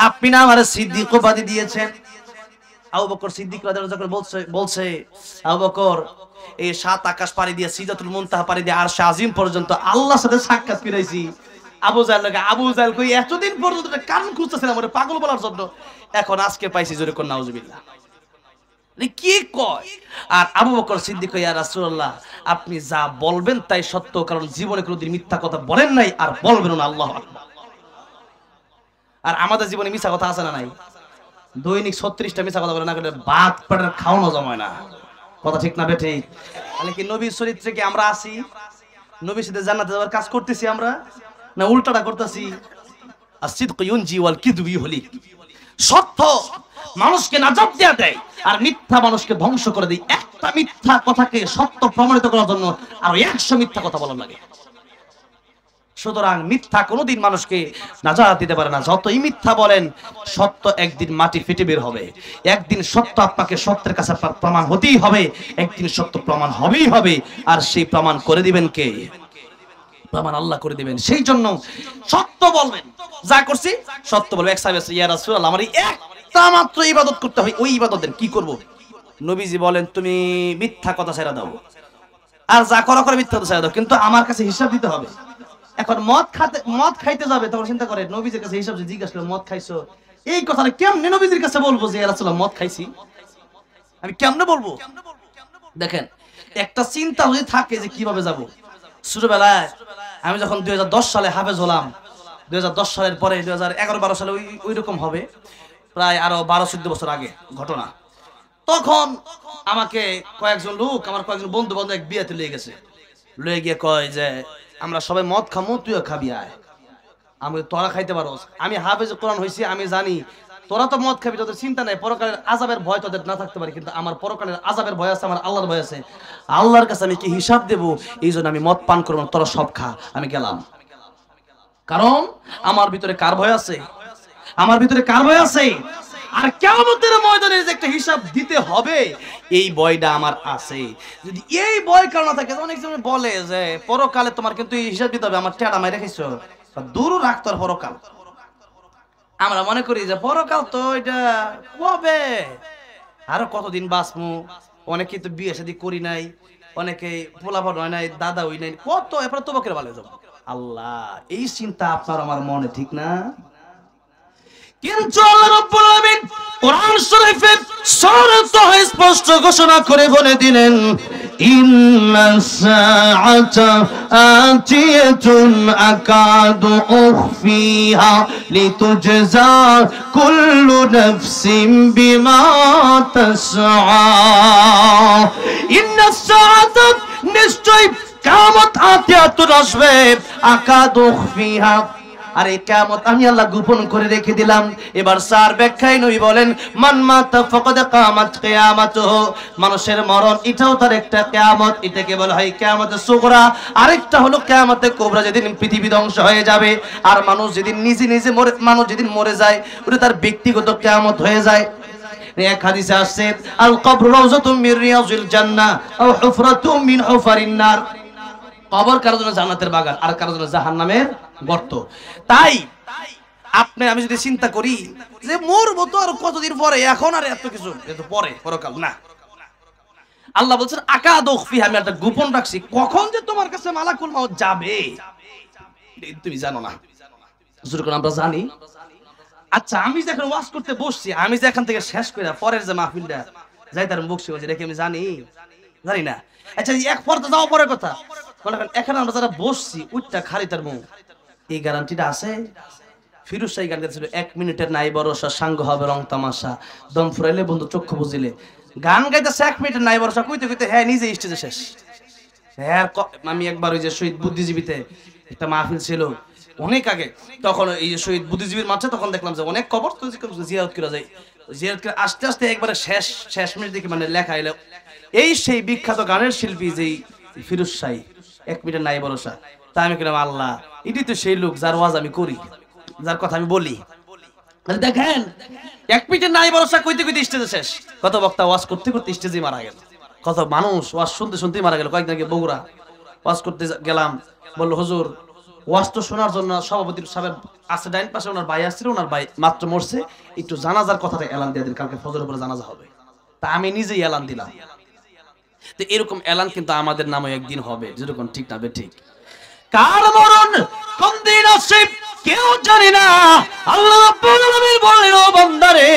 আপনি না আমার সিদ্দিক উপাধি দিয়েছেন। আবু বকর সিদ্দিক রাদিয়াল্লাহু আনহু বলছে আবু বকর এই সাত আকাশ পাড়ি দিয়ে সিদরাতুল মুনতাহা পাড়ি দিয়ে আরশ আজিম পর্যন্ত আল্লাহর সাথে সাক্ষাৎ করাইছি। আবু জাহল কই এতদিন পর্যন্ত কারণ খুঁজতেছিলাম ওরে পাগল বলার জন্য, এখন আজকে পাইছি। জোরে কোন নাউজুবিল্লাহ। কি কয়? আর আবু বকর সিদ্দিক ইয়া রাসূলুল্লাহ আপনি যা বলবেন তাই সত্য, কারণ জীবনে কোনোদিন মিথ্যা কথা বলেন নাই আর বলবেন না। আল্লাহু আকবার। আর আমাদের জীবনে মিথ্যা কথা আছে না নাই? দৈনিক 36টা মিথ্যা কথা বলে না করে ভাত পেটের খাওয়ানো জমায় না, কথা ঠিক না বেঠিক? তাহলে কি নবীর চরিত্রে কি আমরা আছি? নবীর সাথে জান্নাতে যাওয়ার কাজ করতেছি আমরা, না উল্টাটা করতেছি? আসিদকু ইউনজি ওয়াল কিযবু ইহলিক। সত্য মানুষকে নাজাত দেয়া দেয় আর মিথ্যা মানুষকে ধ্বংস করে দেয়। একটা মিথ্যা কথাকে সত্য প্রমাণিত করার জন্য আর 100 মিথ্যা কথা বলা লাগে। সুতরাং মিথ্যা কোনোদিন মানুষকে নাজাত দিতে পারে না। যতই মিথ্যা বলেন, সত্য একদিন মাটি ফেটে বের হবে। একদিন সত্য আপনাকে সত্যের কাছে প্রমাণ হতেই হবে, একদিন সত্য প্রমাণ হবেই হবে। আর সেই প্রমাণ করে দিবেন কে? প্রমাণ আল্লাহ করে দিবেন। সেই জন্য সত্য বলবেন, যা করছি সত্য বলবেন। এক সাহাবী ইয়া রাসূলুল্লাহ আমার একটা মাত্র ইবাদত করতে হয়, ওই ইবাদতের কি করব? নবীজি বলেন তুমি মিথ্যা কথা ছেড়ে দাও, আর যা করো করে মিথ্যা কথা ছেড়ে দাও, কিন্তু আমার কাছে হিসাব দিতে হবে। এখন মদ খাইতে যাবে, তখন চিন্তা করে নবীজির কাছে হিসাব জিজ্ঞাসা করে মদ খাইছো, এই কথাটা কেমনে নবীজির কাছে বলবো যে ইয়া রাসূলুল্লাহ মদ খাইছি? আমি কেমনে বলবো? দেখেন একটা চিন্তা যদি থাকে যে কিভাবে যাব। ছোটবেলায় আমি যখন 2010 সালে হাফেজ হলাম, 2010 সালের পরে 2011-12 সালে ওই রকম হবে, প্রায় আরো 12-14 বছর আগে ঘটনা। তখন আমাকে কয়েকজন লোক, আমার কয়েকজন বন্ধু বান্ধব এক বিয়েতে লিয়ে গেছে, লয়ে গিয়ে কয় যে আমরা সবাই মদ খামো, তুইও খাবি আয়। আমি তোরা খাইতে পারোস। আমি হাফেজ কোরআন হইছি, আমি জানি তোরা তো মদ খাবি, তোদের চিন্তা নাই, পরকালের আযাবের ভয় তোদের না থাকতে পারে, কিন্তু আমার পরকালের আযাবের ভয় আছে, আমার আল্লাহর ভয় আছে। আল্লাহর কাছে আমি কি হিসাব দেব, এই জন্য আমি মদ পান করব না, তোরা সব খা, আমি গেলাম। কারণ আমার ভিতরে কার ভয় আছে? আমার ভিতরে কার ভয় আছে? আর কিয়ামতের ময়দানে যে একটা হিসাব দিতে হবে, এই ভয়টা আমার আছে। যদি এই ভয় কারণ না থাকে, অনেক সময় বলে যে পরকালে তোমার কিন্তু এই হিসাব দিতে হবে, আমার টেড়া মাইরা খাইছো, দূর রাখতো পরকাল। আমরা মনে করি যে পরকাল তো এটা কবে, আরো কতদিন বাঁচমু, অনেকে তো বিয়ে শাদী করি নাই, অনেকে পোলাপান হয় নাই, দাদা হই নাই, কত এরপরে তো বকের ভালো যাব। আল্লাহ, এই চিন্তা আপনার আমার মনে ঠিক না? কিন্তু আল্লাহ রাব্বুল আলামিন কোরআন শরীফে সূরাত স্পষ্ট ঘোষণা করে বলে দিলেন, ইন্নাস সাআতা আতিয়াতুন আকাদু উখফিহা লিতুজজা কুল্লু নাফসিন বিমা তাসআ। ইন্নাস সাআতা, নিশ্চয় কিয়ামত আতিয়াতুন আসবে, আকাদু উখফিহা, আর এই কিয়ামত আমি আল্লাহ গোপন করে রেখে দিলাম। এবার স্যার ব্যাখ্যায় নবী বলেন, মান মাতা ফাকাদ কামাত কিয়ামাতুহু, মানুষের মরণ এটাও তার একটা কিয়ামত, এটাকে বলা হয় কিয়ামতে সুগরা। আরেকটা হলো কিয়ামতে কুবরা, যেদিন পৃথিবী ধ্বংস হয়ে যাবে আর মানুষ যেদিন নিজে নিজে মরে, মানুষ যেদিন মরে যায়, ওটা তার ব্যক্তিগত কিয়ামত হয়ে যায়। এক হাদিসে আসছে, আল কবরু রাউযাতুম মির রিয়াজিল জান্নাহ আও হুফরাতুম মিন হুফারিন নার, কবর কারোর জন্য জান্নাতের বাগান আর কারোর জন্য জাহান্নামের গর্ত। তাই আপনি আমি যদি চিন্তা করি যে মরবো তো আর কতদিন পরে, এখন আর এত কিছু এত পরে পরকাল না, আল্লাহ বলছেন আকাদু উখফিহা, আমি একটা গোপন রাখছি, কখন যে তোমার কাছে মালাকুল মাউত যাবে তুমি জানো না। যখন আমরা জানি, আচ্ছা আমি যখন ওয়াজ করতে বসছি, আমি যে এখান থেকে শেষ করে পরের যে মাহফিলটা যাই তার মুখ শিখে দেখে আমি জানি না। আচ্ছা এক পর্দা যাওয়া পরের কথা, এখানে আমরা যারা বসছি ওইটা খালি তার মুখ, এই গ্যারান্টিটা আছে? ফিরোজ শাহী গান গাইছিল, 1 মিনিটের নাই ভরসা, সাঙ্গ হবে রং তামাশা, দম ফুরাইলে বন্ধু চক্ষু বুঝিলে। গান গাইতেছে 1 মিনিটের নাই ভরসা, কইতে কইতে হ্যাঁ নিজে স্টেজে শেষ। হ্যাঁ, আমি একবার ওই যে শহীদ বুদ্ধিজীবীতে একটা মাহফিল ছিল অনেক আগে, তখন এই যে শহীদ বুদ্ধিজীবীর মাঠে, তখন দেখলাম যে অনেক কবর তো জিয়ারত করা যায়, জিয়ারত করে আস্তে আস্তে একবারে শেষ মিনিট দেখি মানে লেখা এলো, এই সেই বিখ্যাত গানের শিল্পী যেই ফিরোজ শাহী, 1 মিনিটের নাই ভরসা। তাই আমি বললাম, আল্লাহ, এটি তো সেই লোক যার ওয়াজ আমি করি, যার কথা আমি বলি। দেখেন 1 মিনিটের নাই ভরসা কইতে কইতে স্টেজে শেষ, কত বক্তা ওয়াজ করতে করতে স্টেজে মারা গেল, কত মানুষ ওয়াজ শুনতে শুনতেই মারা গেল। কয়েকদিন আগে বগুড়া ওয়াজ করতে গেলাম, বললো হুজুর ওয়াজ তো শোনার জন্য সভাপতির সাহেব আছে ডাইন পাশে, ওনার ভাই আসছিল, ওনার ভাই মাত্র মরছে, একটু জানাজার কথাটা এলান দিয়ে দিন, কালকে ফজরের পরে জানাজা হবে। তা আমি নিজেই এলান দিলাম। তো এরকম এলান কিন্তু আমাদের নামে একদিন হবে, যেরকম ঠিক না ঠিক। কার মরণ কোন দিন আসে কেউ জানে না। আল্লাহ রাব্বুল আলামিন বলেন, ও বান্দারে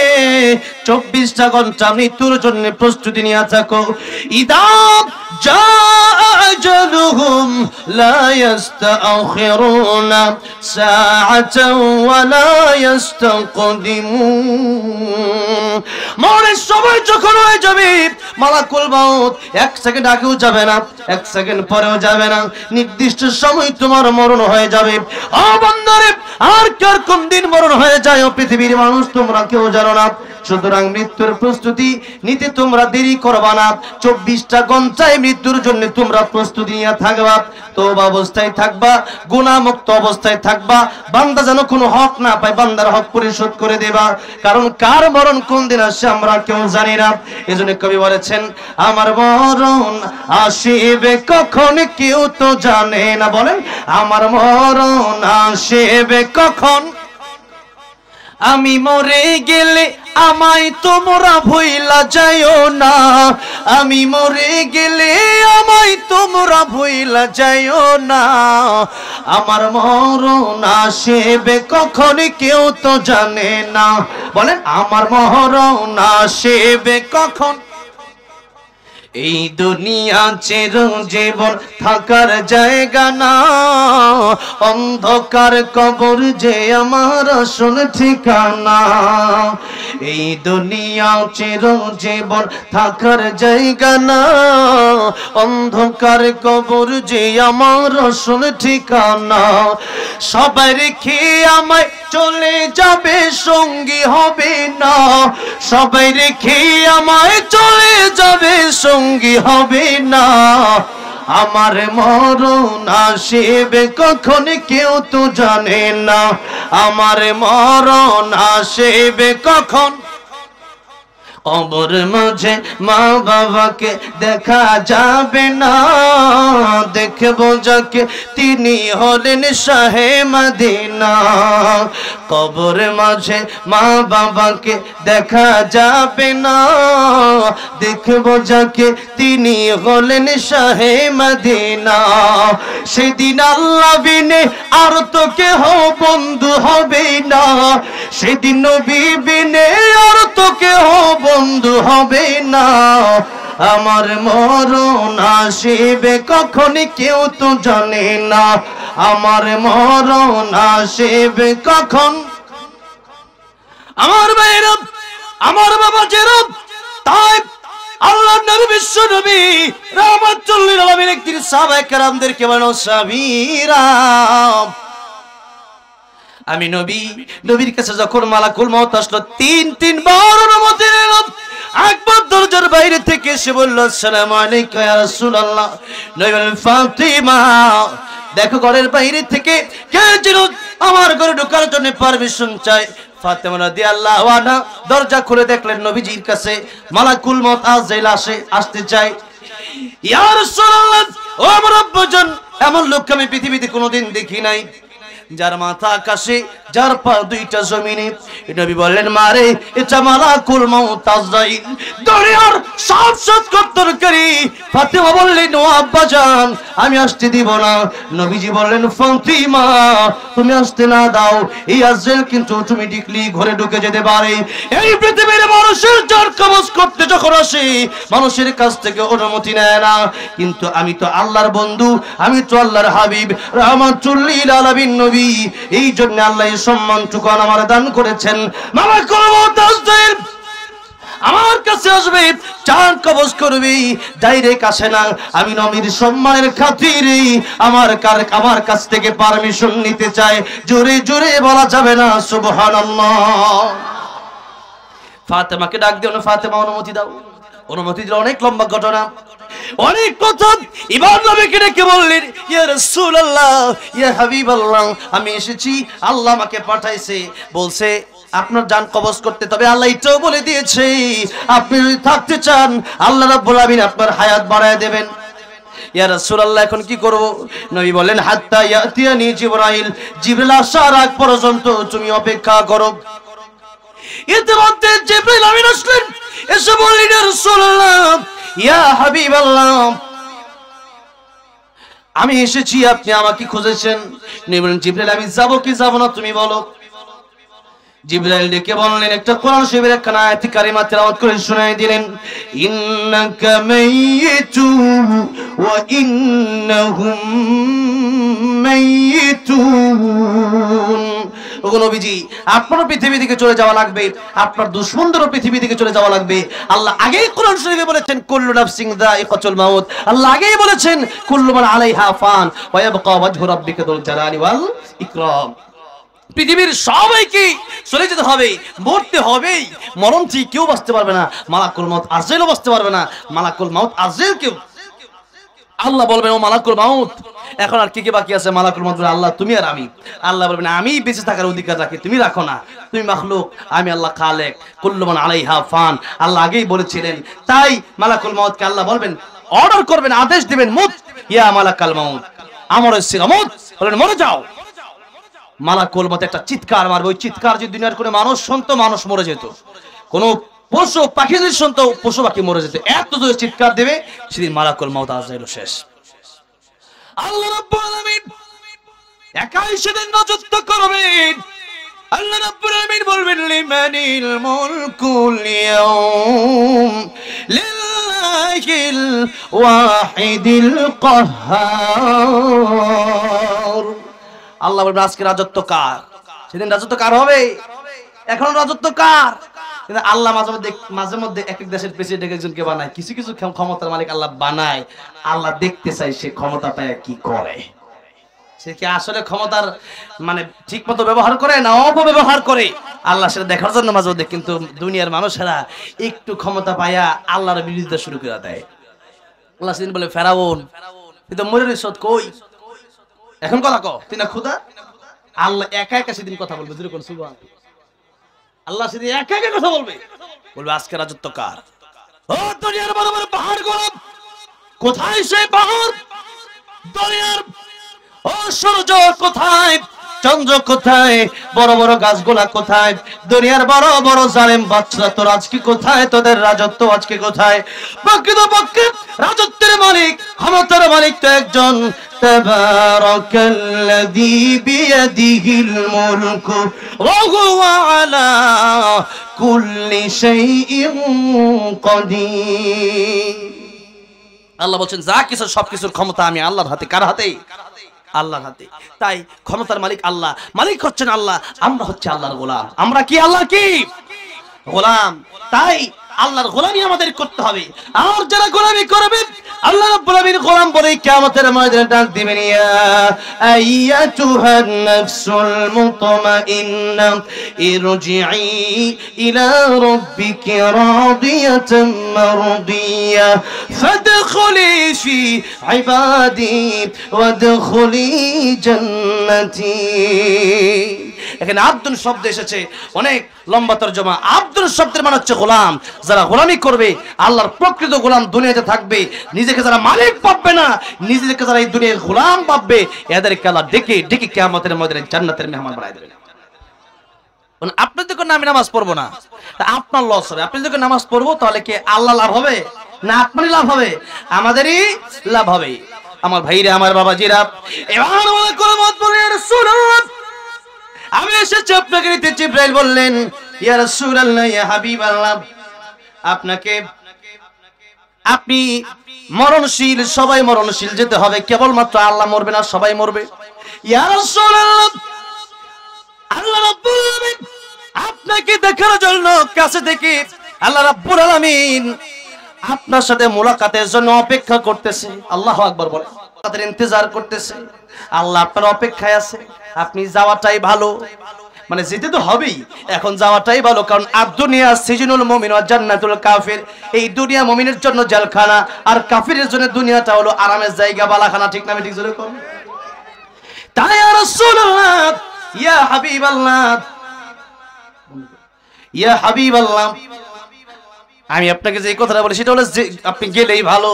24টা ঘন্টা মৃত্যুর জন্য প্রস্তুতি নিয়ে থাকো। ইদা জা আজালুহুম লা ইস্তাখিরুনা সাআতান ওয়া লা ইস্তাকদিমুন। মরণের সময় যখন হয়ে যাবে, মালাকুল মাউত 1 সেকেন্ড আগেও যাবে না, 1 সেকেন্ড পরেও যাবে না, নির্দিষ্ট সময় তোমার মরণ হয়ে যাবে। ও বান্দারে, আর কার কোন দিন মরণ হয়ে যায় ও পৃথিবীর মানুষ তোমরা কেউ জানো না। সুতরাং মৃত্যুর প্রস্তুতি নিতে তোমরা দেরি করবা না। 24টা ঘন্টায় মৃত্যুর জন্য তোমরা প্রস্তুতি নিয়ে থাকবা, তওবা অবস্থায় থাকবা, গুনাহমুক্ত অবস্থায় থাকবা, বান্দা যেন কোনো হক না পায়, বান্দার হক পরিশোধ করে দেবা। কারণ কার মরণ কোন দিন আসে আমরা কেউ জানি না। এজন্য কবি বলেছেন, আমার মরণ আসিবে কখন কেউ তো জানে না। বলেন, আমার মরণ আসিবে কখন, আমি মরে গেলে আমায় তোমরা ভুইলা যাইও না, আমি মরে গেলে আমায় তোমরা ভুইলা যাইও না। আমার মরণ আসিবে কখন কেউ তো জানে না। বলেন, আমার মরণ আসিবে কখন। এই দুনিয়া চিরজীবন থাকার জায়গা না, অন্ধকার কবর যে আমার আসল ঠিকানা। এই দুনিয়া চিরজীবন থাকার জায়গা না, অন্ধকার কবর যে আমার আসল ঠিকানা। সবাই রেখে আমায় চলে যাবে, সঙ্গী হবে না। সবাই রেখে আমায় চলে যাবে, সঙ্গী হবে না। আমার মরণ আসবে কখন কেউ তো জানে না। আমার মরণ আসবে কখন। কবর মাঝে মা বাবাকে দেখা যাবে না, দেখবো যাকে তিনি হলেন শাহে মদিনা। কবর মাঝে মা বাবাকে দেখা যাবে না, দেখবো যাকে তিনি হলেন শাহে মদিনা। সেদিন আল্লাহ বিনে আর তো কেহ বন্ধু হবে না। সেদিন নবী বিনে আর তো কেহ বন্ধু হবে না। আমার মরণ আসবে কখন কেউ তো জানে না। আমার মরণ আসবে কখন। আমার ভাইরা, আমার বাবা যেরব, তাই আল্লাহর নবী বিশ্ব নবী রাহমাতুল লিল আলামিন একদিন সাহাবায়ে কেরামদেরকে বলেন, সাহাবীরা আমি নবীর কাছে যখন মালাকুল মউত আসলো, তিন বার অনুমতি নিল। একবার দরজার বাইরে থেকে এসে বলল, আসসালামু আলাইকুম ইয়া রাসূলুল্লাহ। নবী বলেন, ফাতিমা দেখো ঘরের বাইরে থেকে কে যেন আমার ঘরে ঢোকার জন্য পারমিশন চাই। ফাতিমা রাদিয়াল্লাহু আনহা দরজা খুলে দেখলেন নবীজির কাছে মালাকুল মউত আজরাইল আসতে চায়। ইয়া রাসূলুল্লাহ, ও আমার আব্বাজান, এমন লোক আমি পৃথিবীতে কোনোদিন দেখি নাই, যার মাথা আকাশে, যার পা দুইটা জমিনে। নবী বললেন, মারে এটা মালাকুল মউত আজরাইল, দুনিয়ার সব তরকারি। ফাতিমা বললেন, ও আব্বাজান, আমি আসতে দিব না। নবীজি বললেন, ফাতিমা তুমি আসতে না দাও, এই আজরাইল কিন্তু তুমি ডিকলি ঘরে ঢুকে যেতে পারে। এই পৃথিবীর মানুষের যার কবজ করতে যখন আসে, মানুষের কাছ থেকে অনুমতি নেয় না। কিন্তু আমি তো আল্লাহর বন্ধু, আমি তো আল্লাহর হাবিব, রাহমাতুল লিল আলামিন নবী। এই জন্য আল্লাহ এই সম্মানটুকু আমার দান করেছেন। মালাকুল মউত আজরাইল আমার কাছে আসবে, চান কবজ করবে, ডাইরেক্ট আসে না। আমি নবীর সম্মানের খাতিরে আমার কাছ থেকে পারমিশন নিতে চাই। জোরে জোরে বলা যাবে না সুবহানাল্লাহ। ফাতেমাকে ডাক দিও না, ফাতেমা অনুমতি দাও। অনুমতি দিল। অনেক লম্বা ঘটনা, অনেক কথা। ইমাম নবীকে ডেকে বললেন, ইয়া রাসূলুল্লাহ, ইয়া হাবিবাল্লাহ, আমি এসেছি, আল্লাহ আমাকে পাঠাইছে, বলছে আপনার জান কবজ করতে। তবে আল্লাহ এটাও বলে দিয়েছে, আপনি যদি থাকতে চান আল্লাহ রাব্বুল আলামিন আপনার হায়াত বাড়ায় দেবেন। ইয়া রাসূলুল্লাহ, এখন কি করব? নবী বলেন, হাত্তা ইয়াতিয়ানি জিবরাইল, জিবরাইল আসার আগ পর্যন্ত তুমি অপেক্ষা করো। ইতিমধ্যে জিবরাইল আমিন আসলেন, এসে বললেন, ইয়া রাসূলুল্লাহ, ইয়া হাবিবাল্লাহ, আমি এসেছি, আপনি আমাকে খুঁজেছেন। নবী বলেন, জিবরাইল আমি যাব কি যাব না তুমি বলো। জিবরাইল ডেকে বললেন, একটা কোরআন শরীফের একখানা আয়াত কারিমা তেলাওয়াত করে শোনায় দিলেন, ইন্নাকা মাইয়িতু ওয়া ইন্নাহুম মাইয়িতুন। ওগো নবীজি, আপনার পৃথিবী থেকে চলে যাওয়া লাগবে, আপনার দুশমনদেরও পৃথিবী থেকে চলে যাওয়া লাগবে। আল্লাহ আগেই কোরআন শরীফে বলেছেন, কুল্লু নাফসিন যায়িকাতুল মাউত। আল্লাহ আগেই বলেছেন, কুল্লু মান আলাইহা ফান ওয়া ইয়াবকা ওয়াজহু রাব্বিকা যুল জালালি ওয়াল ইকরাম। পৃথিবীর সবাইকে চলে যেতে হবে, মরতে হবেই। মরণ থেকে কেউ বাঁচতে পারবে না, মালাকুল মউত আজরাইলও বাঁচতে পারবে না। মালাকুল মউত আজরাইলকেও আল্লাহ বলবেন, ও মালাকুল মউত, এখন আর কি কি বাকি আছে? মালাকুল মউত বলবে, আল্লাহ তুমি আর আমি। আল্লাহ বলবেন, আমি বেঁচে থাকার অধিকার রাখি, তুমি রাখো না, তুমি মাখলুক, আমি আল্লাহ খালেক, কুল্লু মান আলাইহা ফান। আল্লাহ আগেই বলেছিলেন। তাই মালাকুল মউতকে আল্লাহ বলবেন, অর্ডার করবেন, আদেশ দিবেন, মুত ইয়া মালাকাল মউত, আমরের সিগামত, বলেন মরে যাও। মালাকুল মউত একটা চিৎকার মারবে, ওই চিৎকার যদি দুনিয়ার কোনো মানুষ শুনতো, মানুষ মরে যেত। কোনো পশু পাখি যদি শুনতো, পশু পাখি মরে যেত। এত জোরে চিৎকার দেবে, সেদিন মালাকুল মউত আজরাইল শেষ। আল্লাহ রাব্বুল আলামিন একাই সেদিন রাজত্ব করবেন। আল্লাহ রাব্বুল আলামিন বলবেন, লিমানিল মুলকুল ইয়াউম লিল্লাহ লিল্লাহিল ওয়াহিদিল কাহ্হার। আল্লাহ বলবেন আজকে রাজত্ব কার? সেদিন রাজত্ব কার হবে? এখন রাজত্ব কার? কিন্তু আল্লাহ মাঝে মধ্যে এক এক দেশের প্রেসিডেন্ট একজনকে বানায়, কিছু কিছু ক্ষমতার মালিক আল্লাহ বানায়। আল্লাহ দেখতে চাই সে ক্ষমতা পায় কি করে, সে কি আসলে ক্ষমতার মানে ঠিক মতো ব্যবহার করে না অপব্যবহার করে। আল্লাহ সেটা দেখার জন্য মাঝে মধ্যে কিন্তু দুনিয়ার মানুষেরা একটু ক্ষমতা পায়া আল্লাহর বিরোধিতা শুরু করে দেয়। আল্লাহ সেদিন বলে ফেরাউন তুই তো মরে রইছ কই, এখন কথা কও তুই না খুদা। আল্লাহ একা একা সেদিন কথা বলবে, যেরকম সুবহানাল্লাহ। আল্লাহ সেদিন একা একা কথা বলবে, বলবে আজকে রাজত্ব কার? ও দুনিয়ার বড় বড় পাহাড় গুলো কোথায়? সেই পাহাড় দুনিয়ার ও সূর্য কোথায়? চন্দ্র কোথায়? বড় বড় গাছগুলা কোথায়? দুনিয়ার বড় বড় জালেম বাদশা তোর আজকে কোথায়? তোদের রাজত্ব আজকে কোথায়? প্রকৃতপক্ষে রাজত্বের মালিক ক্ষমতার মালিক তো একজন, তাবারাকাল্লাযী বিয়াদিহিল মুলকু ওয়া হুয়া আলা কুল্লি শাইইন কাদির। আল্লাহ বলেন যা কিছু সবকিছুর ক্ষমতা আমি আল্লাহর হাতে। কার হাতে? আল্লাহর হাতে। তাই ক্ষমতার মালিক আল্লাহ, মালিক হচ্ছেন আল্লাহ, আমরা হচ্ছে আল্লাহর গোলাম। আমরা কি আল্লাহর কি গোলাম? তাই আল্লাহর গোলামি আমাদের করতে হবে। আর যারা গোলামি করবে আল্লাহ রাব্বুল আলামিন গোলাম বলে কিয়ামতের ময়দানে ডাক দিবেন, ইয়া আইয়াতুহান নাফসুল মুতমাইন্না ইরজিই ইলা রাব্বিকি রাদিয়াতাম মারদিয়া ফাদখুলি ফি ইবাদি ওয়াদখুলি জান্নাতি। এখানে আব্দুল শব্দ এসেছে, অনেক লম্বা তরজমা। আব্দুল শব্দের মানে হচ্ছে গোলাম। যারা গোলামি করবে আল্লাহর প্রকৃত গোলাম দুনিয়াতে থাকবে, নিজেকে যারা মালিক ভাববে না, নিজেকে যারা এই দুনিয়ার গোলাম ভাববে, এদেরকে আল্লাহ ডেকে ডেকে কিয়ামতের ময়দানে জান্নাতের মেহমান বানায় দেবেন। আপনি যখন আমি নামাজ পড়বো না আপনার লস হবে, আপনি যখন নামাজ পড়বো তাহলে কি আল্লাহ লাভ হবে না আপনারই লাভ হবে? আমাদেরই লাভ হবে। আমার ভাইরা, আমার বাবাজিরা, এবার বলে কলমত পড়ে রাসূলুল্লাহ আমি এসেছি আপনাকে নিতে। জিবরাইল বললেন, ইয়া রাসূলুল্লাহ, ইয়া হাবিবাল্লাহ, আপনাকে আপনি মরণশীল, সবাই মরণশীল, যেতে হবে। কেবলমাত্র আল্লাহ মরবে না, সবাই মরবে। ইয়া রাসূলুল্লাহ, আল্লাহ রাব্বুল আলামিন আপনাকে দেখার জন্য কাছে থেকে আল্লাহ রাব্বুল আলামিন আপনার সাথে মুলাকাতের জন্য অপেক্ষা করতেছে। আল্লাহু আকবার বলে, তাদের ইন্তজার করতেছে। আল্লাহ আপনার অপেক্ষায় আছে। আপনি যাওয়াটাই ভালো, মানে যেতে তো হবেই, এখন যাওয়াটাই ভালো। কারণ আদ-দুনিয়া সিজনুল মুমিন ওয়া জান্নাতুল কাফির। এই দুনিয়া মুমিনের জন্য জেলখানা, আর কাফিরের জন্য দুনিয়াটা হলো আরামের জায়গা, বালাখানা। ঠিক না? ঠিক জোরে কোন। তাই ইয়া রাসূলুল্লাহ, ইয়া হাবিবাল্লাহ, ইয়া হাবিবাল্লাহ, আমি আপনাকে যে কথাটা বলি সেটা হলো যে আপনি গেলেই ভালো।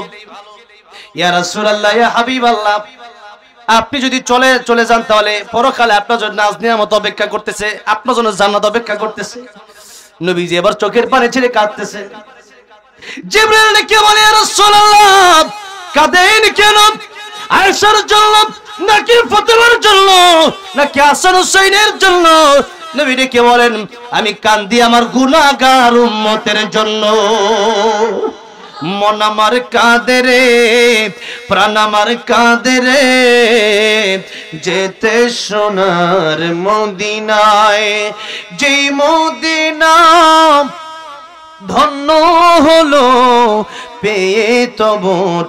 ইয়া রাসূলুল্লাহ, ইয়া হাবিবাল্লাহ, আপনি যদি চলে যান তাহলে পরকালে আপনার জন্য নাজ নিয়ামত অপেক্ষা করতেছে, আপনার জন্য জান্নাত অপেক্ষা করতেছে। নবীজি এবার চোখের পানি ছেড়ে কাঁদতেছে। জিবরাইল ডেকে বলে, ইয়া রাসূলুল্লাহ, কাঁদেন কেন? আয়েশার জন্য নাকি ফাতেমার জন্য নাকি হাসান হুসাইনের জন্য? নবী ডেকে বলেন, আমি কাঁদি আমার গুনাহগার উম্মতের জন্য। মন আমার কাঁদে রে, প্রাণ আমার কাঁদে রে, যেতে সোনার মদিনায়, যেই মদিনা ধন্য হলো পেয়ে তব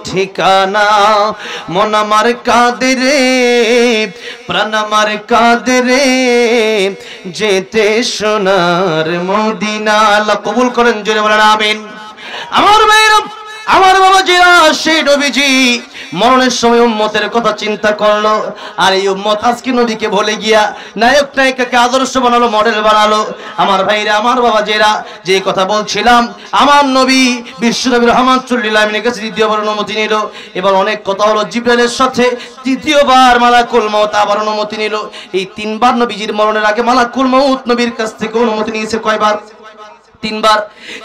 ঠিকানা। মন আমার কাঁদে রে, প্রাণ আমার কাঁদে রে, যেতে সোনার মদিনা। আল্লাহ কবুল করেন, জোরে বলেন আমিন। আমার ভাইরা, আমার বাবাজিরা, সেই নবীজি মরণের সময় উম্মতের কথা চিন্তা করলো, আর এই উম্মত আজকে নবীকে ভুলে গিয়া নায়ক নায়িকাকে আদর্শ বানালো, মডেল বানালো। আমার ভাইরা, আমার বাবাজিরা, যে কথা বলছিলাম, আমার নবী বিশ্বনবী রাহমাতুল্লিল আলামিনের কাছে দ্বিতীয়বার অনুমতি নিল। এবার অনেক কথা হলো জিবরাইলের সাথে, তৃতীয়বার মালাকুল মউত আবার অনুমতি নিল। এই তিনবার নবীজির মরণের আগে মালাকুল মউত নবীর কাছ থেকে অনুমতি নিয়েছে কয়বার? তিনবার।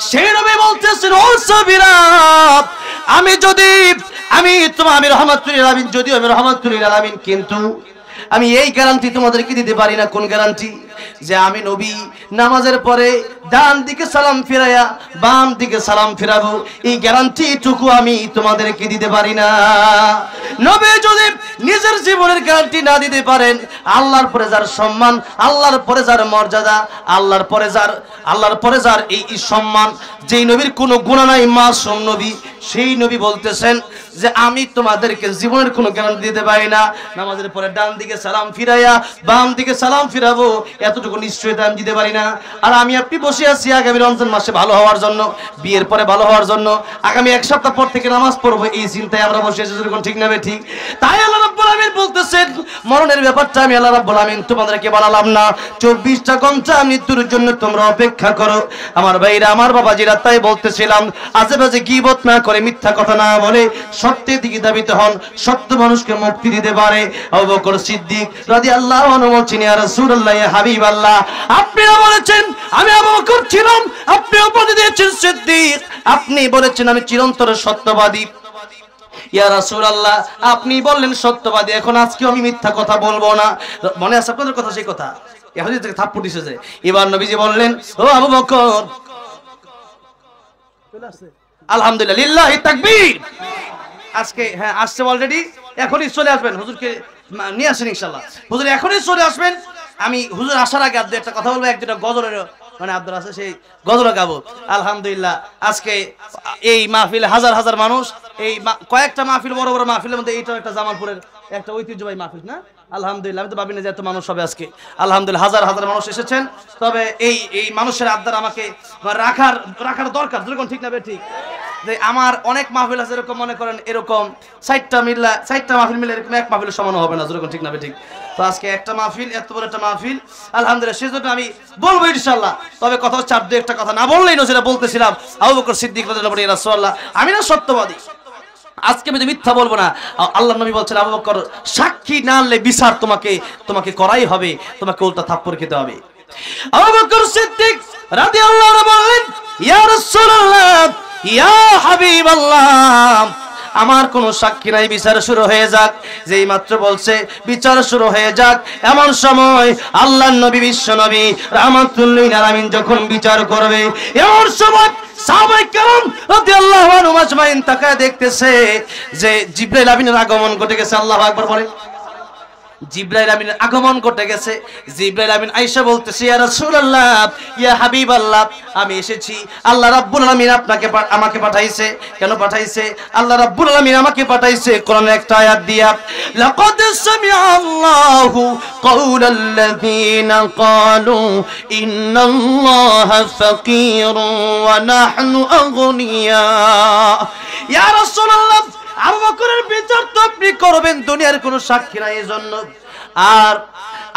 সেই নবী বলতেছেন, ও সাহাবীরা, আমি রাহমাতুল্লিল আলামিন, যদিও আমি রাহমাতুল্লিল আলামিন, কিন্তু আমি এই গ্যারান্টি তোমাদেরকে দিতে পারি না। কোন গ্যারান্টি? যে আমি নবী নামাজের পরে ডান দিকে সালাম ফিরাইয়া বাম দিকে সালাম ফিরাবো, এই গ্যারান্টিটুকু আমি তোমাদেরকে দিতে পারি না। নবী যদি নিজের জীবনের গ্যারান্টি না দিতে পারেন, আল্লাহর পরে যার সম্মান, আল্লাহর পরে যার মর্যাদা, আল্লাহর পরে যার এই সম্মান, যেই নবীর কোনো গুনাহ নাই, মাসুম নবী, সেই নবী বলতেছেন যে আমি তোমাদেরকে জীবনের কোনো গ্যারান্টি দিতে পারি না। নামাজের পরে ডান দিকে সালাম ফিরাইয়া বাম দিকে সালাম ফিরাবো, এতটুকু নিশ্চয়তা আমি দিতে পারি না। আর আমি আপনি বসে আছি আগামী রমজান মাসে ভালো হওয়ার জন্য, বিয়ের পরে ভালো হওয়ার জন্য, আগামী এক সপ্তাহ পর থেকে নামাজ পড়বো, এই চিন্তায় আমরা বসে আছি, যেরকম ঠিক না ঠিক? তাই আল্লাহ রাব্বুল আলামিন বলতেছেন মরণের ব্যাপারটা আমি আল্লাহ রাব্বুল আলামিন তোমাদেরকে বানালাম না, 24টা ঘন্টা মৃত্যুর জন্য তোমরা অপেক্ষা করো। আমার ভাইরা, আমার বাবাজিরা, তাই বলতেছিলাম আজে বাজে গীবত না করে, মিথ্যা কথা না বলে সত্যের দিকে ধাবিত হন, সত্য মানুষকে মুক্তি দিতে পারে। আবু বকর সিদ্দিক রাদিয়াল্লাহু আনহু বলছেন, ইয়া রাসূলুল্লাহ, ইয়া হাবিবাল্লাহ, আপনিও বলেছেন আমি আবু বকর ছিলাম, আপনিও বলে দিয়েছেন সিদ্দিক, আপনি বলেছেন আমি চিরন্তর সত্যবাদী। ইয়া রাসূলুল্লাহ, আপনি বললেন সত্যবাদী, এখন আজকে আমি মিথ্যা কথা বলবো না। মনে আছে আপনাদের কথা, সেই কথা ইহুদি থেকে থাপ্পড় দিয়েছে যে। এবার নবীজি বললেন, ও আবু বকর, আলহামদুলিল্লাহ, লিল্লাহি তাকবীর। আজকে হ্যাঁ আসছে অলরেডি, এখনই চলে আসবেন, হুজুরকে নিয়ে আসেন ইনশাআল্লাহ। হুজুর এখনই চলে আসবেন। আমি হুজুর আসার আগে আপনি একটা কথা বলবো, এক দুটা গজলের মানে আব্দুল আছে, সেই গজল গাবো। আলহামদুলিল্লাহ, আজকে এই মাহফিলে হাজার হাজার মানুষ, এই কয়েকটা মাহফিল, বড় বড় মাহফিলের মধ্যে এইটাও একটা জামালপুরের একটা ঐতিহ্যবাহী মাহফিল না? আলহামদুলিল্লাহ, আমি তো ভাবি না যে এত মানুষ হবে আজকে। আলহামদুলিল্লাহ, হাজার হাজার মানুষ এসেছেন। তবে এই মানুষের আবদার আমাকে রাখার দরকার, যেরকম ঠিক না ঠিক? যে আমার অনেক মাহফিল আছে, এরকম মনে করেন এরকম 60টা মাহফিল মিলে এরকম এক মাহফিলের সমান হবে না, যেরকম ঠিক না ঠিক? তো আজকে একটা মাহফিল, এত বড় একটা মাহফিল, আলহামদুলিল্লাহ, সেজন্য আমি বলবো ইনশাআল্লাহ। তবে কথা হচ্ছে আর দু একটা কথা না বললেই না, যেটা বলতেছিলাম আবু বকর সিদ্দিক রাদিয়াল্লাহু আনহু, ইয়া রাসূলুল্লাহ, আমি না সত্যবাদী, আজকে আমি মিথ্যা বলবো না। আল্লাহর নবী বলছেন, আবু বকর, সাক্ষী না আনলে বিচার তোমাকে করাই হবে, তোমাকে উল্টা থাপ্পড় খেতে হবে। আবু বকর সিদ্দিক রাদিয়াল্লাহু আনহু বললেন, ইয়া রাসূলুল্লাহ, ইয়া হাবিবাল্লাহ, আমার কোন সাক্ষী নাই, বিচার শুরু হয়ে যাক। যেই মাত্র বলছে বিচার শুরু হয়ে যাক, এমন সময় আল্লাহর নবী, বিশ্ব নবী রাহমাতুল লিল আলামিন যখন বিচার করবে, এমন সময় সাহাবায়ে কেরাম রাদিয়াল্লাহু আনহুম আজমাইন তাকায় দেখতেছে যে জিবরাইল আমিনের আগমন ঘটে গেছে। আল্লাহু আকবার বলেন। জিবরাইল আমিনের আগমন ঘটে গেছে। জিবরাইল আমিন আয়েশা বলতেছে, ইয়া রাসূলুল্লাহ, ইয়া হাবিবাল্লাহ, আমি এসেছি, আল্লাহ রাব্বুল আলামিন আমাকে পাঠাইছে। কেন পাঠাইছে? আল্লাহ রাব্বুল আলামিন আমাকে পাঠাইছে কোরআনের একটা আয়াত দিয়া, লাকাদ সামিআ আল্লাহু কাওলাল্লাযীনা ক্বালু ইন্নাল্লাহা ফাকীরুন ওয়া নাহনু আগনিয়া। ইয়া রাসূলুল্লাহ, আবু বকরের বিচার তো আপনি করবেন, দুনিয়ার কোনো সাক্ষী নাই এজন্য। আর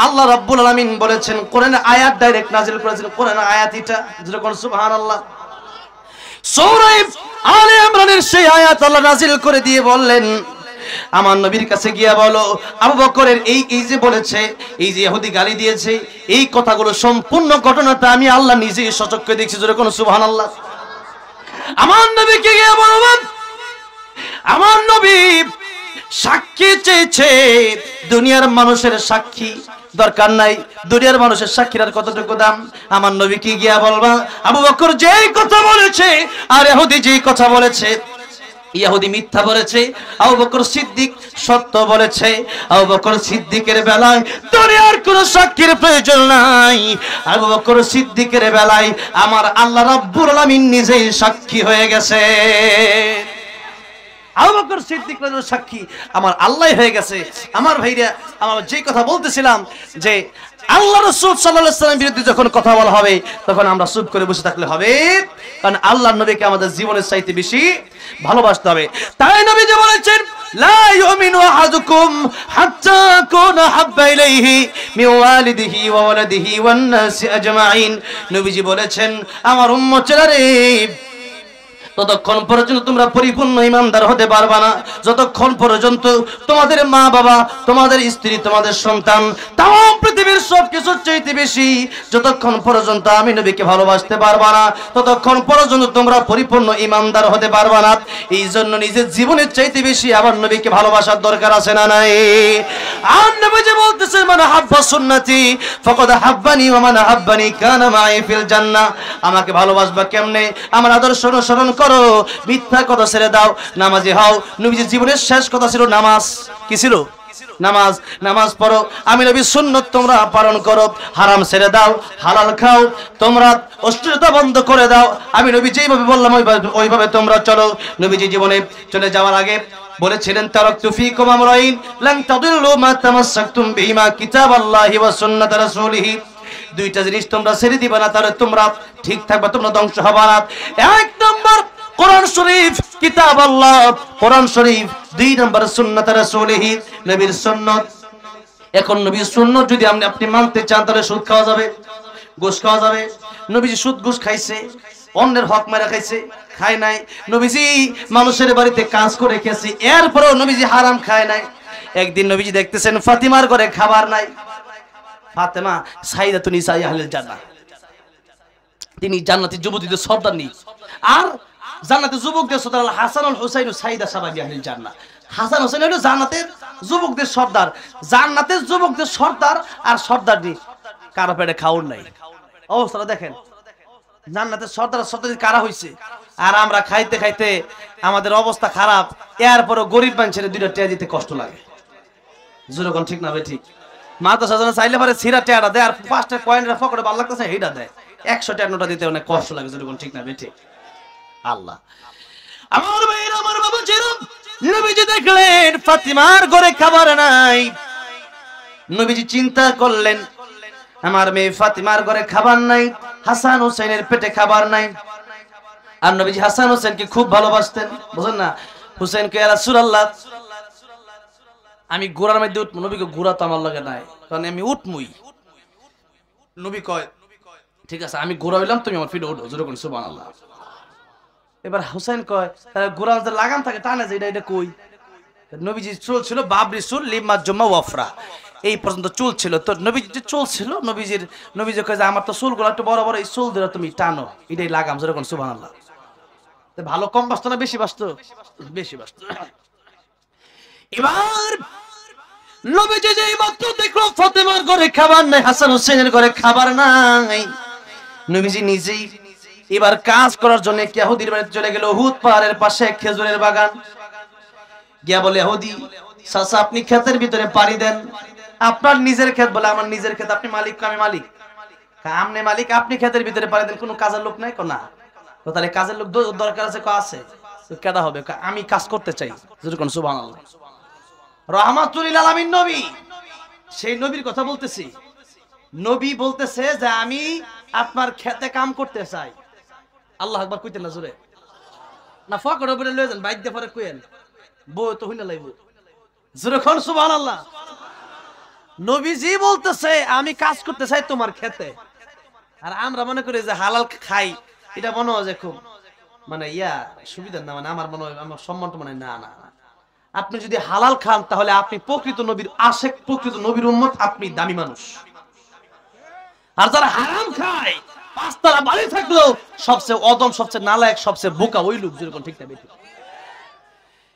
আল্লাহ রাব্বুল আলামিন বলেছেন, কোরআনে আয়াত ডাইরেক্ট নাজিল করেছেন, কোরআনের আয়াত এটা, যেরকম সুবহানাল্লাহ, সূরা আলে ইমরানের সেই আয়াত আল্লাহ নাজিল করে দিয়ে বললেন, আমার নবীর কাছে গিয়া বলো, আবু বকরের এই যে বলেছে, এই যে ইহুদি গালি দিয়েছে, এই কথাগুলো সম্পূর্ণ ঘটনাটা আমি আল্লাহ নিজেই সচক্ষে দেখছি, যেরকম সুবহানাল্লাহ। আমার নবীকে গিয়া বলবেন, আমার নবী সাক্ষী চেয়েছে, দুনিয়ার মানুষের সাক্ষী দরকার নাই, দুনিয়ার মানুষের সাক্ষীর আর কতটুকু দাম? আমার নবী কি গিয়া বলবা, আবু বকর যেই কথা বলেছে আর ইহুদি যেই কথা বলেছে, ইহুদি মিথ্যা বলেছে, আবু বকর সিদ্দিক সত্য বলেছে। আবু বকর সিদ্দিকের বেলায় দুনিয়ার কোনো সাক্ষীর প্রয়োজন নাই। আবু বকর সিদ্দিকের বেলায় আমার আল্লাহ রাব্বুল আলামিন নিজেই সাক্ষী হয়ে গেছে। আবু বকর সিদ্দিক রাদিয়াল্লাহু সাক্ষী আমার আল্লাহ হয়ে গেছে। আমার ভাইরা, আমার যে কথা বলতেছিলাম যে আল্লাহ রাসূল সাল্লাল্লাহু আলাইহি ওয়াসাল্লামের বিরুদ্ধে যখন কথা বলা হবে, তখন আমরা চুপ করে বসে থাকলে হবে, কারণ আল্লাহর নবীকে আমাদের জীবনের চাইতে বেশি ভালোবাসতে হবে। তাই নবী যে বলেছেন, লা ইউমিনু আহাদুকুম হাত্তা কুনা হাব্বা ইলাইহি মিন ওয়ালিদিহি ওয়া ওয়ালাদিহি ওয়ান নাসি আজমাইন। নবীজি বলেছেন, আমার উম্মতেরা রে, ততক্ষণ পর্যন্ত তোমরা পরিপূর্ণ ইমানদার হতে পারবা না। যতক্ষণ পর্যন্ত তোমাদের মা বাবা, তোমাদের স্ত্রী, তোমাদের সন্তান, তাম পৃথিবীর সবকিছুর চাইতে বেশি যতক্ষণ পর্যন্ত আমি নবীকে ভালোবাসতে পারবা না, ততক্ষণ পর্যন্ত তোমরা পরিপূর্ণ ইমানদার হতে পারবা না। এই জন্য নিজের জীবনের চাইতে বেশি আমার নবীকে ভালোবাসার দরকার আছে না নাই? আর নবী যে বলতেছেন, মান হাব্বা সুন্নতি ফাকাদ হাব্বানি ওয়া মান হাব্বানি কানা মাই ফিল জান্নাহ। আমাকে ভালোবাসবা কেমনে? আমার আদর্শ অনুসরণ করো, মিথ্যা কথা ছেড়ে দাও, নামাজি হও। নবীজির জীবনের শেষ কথা ছিল নামাজ। কি ছিল? নামাজ। নামাজ পড়ো, আমি নবীর সুন্নাত তোমরা পালন করো, হারাম ছেড়ে দাও, হালাল খাও, তোমরা অশ্লীলতা বন্ধ করে দাও। আমি নবী যেইভাবে বললাম ওইভাবে তোমরা চলো। নবীজি জীবনে চলে যাওয়ার আগে বলেছিলেন, তারাকতু ফীকুম আমরাইন লান তাদিল্লু মা তামাসসাকতুম বিহিমা কিতাবাল্লাহি ওয়া সুন্নাত রাসূলিহি। দুইটা জিনিস তোমরা ছেড়ে দিবা না, তাহলে তোমরা ঠিক থাকবে, তোমরা ধ্বংস হবে না। এক নম্বর কোরআন শরীফ, কিতাব আল্লাহ, কোরআন শরীফ। দুই নম্বর সুন্নাত রাসূলিহি, নবীর সুন্নাত। এখন নবীর সুন্নাত যদি আপনি মানতে চান, তাহলে সুদ খাওয়া যাবে, ঘুষ খাওয়া যাবে। নবীজি সুদ ঘুষ খাইছে, অন্যের হক মারা খাইছে? খায় নাই। নবীজি মানুষের বাড়িতে কাজ করে খেয়েছে, এরপরেও নবীজি হারাম খায় নাই। একদিন নবীজি দেখতেছেন ফাতিমার ঘরে খাবার নাই। ফাতেমা সাইয়্যিদাতুন নিসা আহলিল জান্নাহ, তিনি জান্নাতি যুবতীদের সর্দারনি। আর জান্নাতের যুবকদের সর্দার হাসান আল হুসাইন সাইয়্যিদা শাবাবি আহলিল জান্নাহ। হাসান হোসেন হলো জান্নাতের যুবকদের সর্দার। জান্নাতের যুবকদের সর্দার আর সর্দারনি কারো পেটে খাওয়ার নাই। অবস্থাটা দেখেন, জান্নাতের সর্দার সর্দারনি কারা হইছে, আর আমরা খাইতে খাইতে আমাদের অবস্থা খারাপ। এরপরও গরিব মানুষের দুইটা টিয়া দিতে কষ্ট লাগে। যেরকম ঠিক না ভাই? ঠিক। মাদ্রাসা জানা চাইলে পারে সিরা টিয়াটা দেয়, আর 5টা কয়েনের পকেটে ভালো লাগতেছে এইটা দেয়। 100 টাকা নোটা দিতে অনেক কষ্ট লাগে। যেরকম ঠিক না ভাই? ঠিক। আল্লাহ, আমার ভাইরা, আমার বাবা যেরকম নবীজি দেখলেন ফাতিমার ঘরে খাবার নাই, নবীজি চিন্তা করলেন আমার মেয়ে ফাতিমার ঘরে খাবার নাই, হাসান হোসেনের পেটে খাবার নাই। আর নবীজি হাসান হোসেনকে খুব ভালোবাসতেন, বুঝেন না? হুসেনকে ইয়া রাসূলুল্লাহ, আমি ঘোড়ার মধ্যে উঠবো। নবীকে ঘোড়া তো আমার লাগে নাই, কারণ আমি উঠমুই। নবী কয় ঠিক আছে, আমি ঘোড়া হইলাম, তুমি আমার পিঠে উঠো। যেরকম সুবহানাল্লাহ। এবার হুসেন কয়, ঘোড়া যে লাগাম থাকে টানে যে, এটা কই? নবীজি চুল ছিল বাবরি চুল, লিম্মা জুম্মা ওয়াফরা, এই পর্যন্ত চুল ছিল। তো নবীজি চুল ছিল, নবীজি কয় যে আমার তো চুলগুলো একটু বড় বড়, এই চুল ধরে তুমি টানো, এটাই লাগাম। যেরকম সুবহানাল্লাহ। ভালো কম বাসতো না বেশি বাসতো? বেশি বাসতো। এবার নবীজি যেই মাত্র দেখলো ফাতেমার ঘরে খাবার নাই, হাসান হোসেনের ঘরে খাবার নাই, নবীজি নিজেই এবার কাজ করার জন্য ইহুদির বাড়িতে চলে গেল। উহুদ পাহাড়ের পাশে খেজুরের বাগান। গিয়া বলে, ইহুদি চাচা, আপনি ক্ষেতের ভিতরে পানি দেন। আপনার নিজের ক্ষেত? বলে আমার নিজের ক্ষেত। আপনি মালিক? আমি মালিক। আমনে মালিক, আপনি ক্ষেতের ভিতরে পানি দেন, কোনো কাজের লোক নাই? না। তাহলে কাজের লোক দরকার আছে? আছে। কেডা হবে? আমি কাজ করতে চাই। যেরকম সুবহানাল্লাহ। রাহমাতুল লিল আলামিন নবী, সেই নবীর কথা বলতেছি। নবী বলতেছে যে আমি আপনার খেতে কাম করতে চাই। আল্লাহু আকবার কইতেন না জোরে? না ফকর উপরে লয়ে যান, বাইক দিয়ে পরে কইেন, বউ তো হইনা লাইব। জোরে কোন সুবহানাল্লাহ। নবীজি বলতেছে আমি কাজ করতে চাই তোমার খেতে। আর আমরা মনে করি যে হালাল খাই, এটা মনে হয় যে খুব মানে সুবিধা না, মানে আমার মনে হয় আমার সম্মানটা মনে হয় না। না, আপনি যদি হালাল খান তাহলে আপনি প্রকৃত নবীর আশেক, প্রকৃত নবীর উম্মত, আপনি দামি মানুষ। আর যারা হারাম খায়, পাঁচতলা বাড়ি থাকলেও সবচেয়ে অদম, সবচেয়ে নালায়েক, সবচেয়ে বোকা ওই লোক। যেরকম ঠিক না বেঠিক?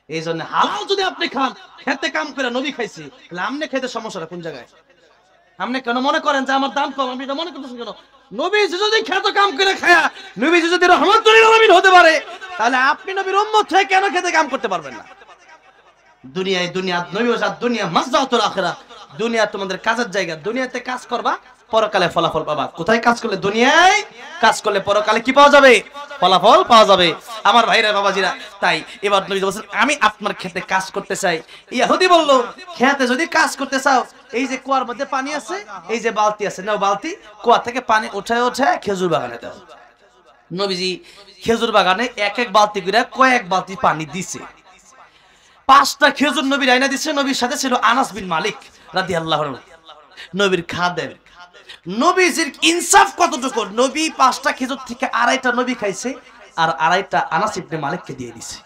এই জন্য হালাল যদি আপনি খান, খেতে কাম করে নবী খাইছি, তাহলে আপনি খেতে সমস্যাটা কোন জায়গায়? আপনি কেন মনে করেন যে আমার দাম কম? আপনি এটা মনে করতেছেন কেন? নবী যদি খেতে কাম করে খায়া, নবী যদি রাহমাতুল লিল আলামিন হতে পারে, তাহলে আপনি নবীর উম্মত হয়ে কেন খেতে কাম করতে পারবেন না? দুনিয়ায় দুনিয়া নবী ওয়াজ দুনিয়া মাযযাতুল আখিরাহ, দুনিয়া তোমাদের কাজের জায়গা। দুনিয়াতে কাজ করবা, পরকালে ফলাফল পাবা। কোথায় কাজ করলে? দুনিয়ায় কাজ করলে পরকালে কি পাওয়া যাবে? ফলাফল পাওয়া যাবে। আমার ভাইরা, বাবাজিরা, তাই এবার নবী বলেন আমি আপনার খেতে কাজ করতে চাই। ইহুদি বলল, খেতে যদি কাজ করতে চাও, এই যে কুয়ার মধ্যে পানি আছে, এই যে বালতি আছে, নাও বালতি, কুয়া থেকে পানি উঠায় উঠায় খেজুর বাগানে দাও। নবীজি খেজুর বাগানে এক এক বালতি করে কয়েক বালতি পানি দিছে। 5টা খেজুর নবীর আইনা দিচ্ছে। নবীর সাথে ছিল আনাস বিন মালিক রাদিয়াল্লাহু আনহু, নবীর খাদেম। নবীজির ইনসাফ কতটুকু! নবী 5টা খেজুর থেকে 2.5টা নবী খাইছে, আর আড়াইটা আনাস ইবনে মালিককে দিয়ে দিছে।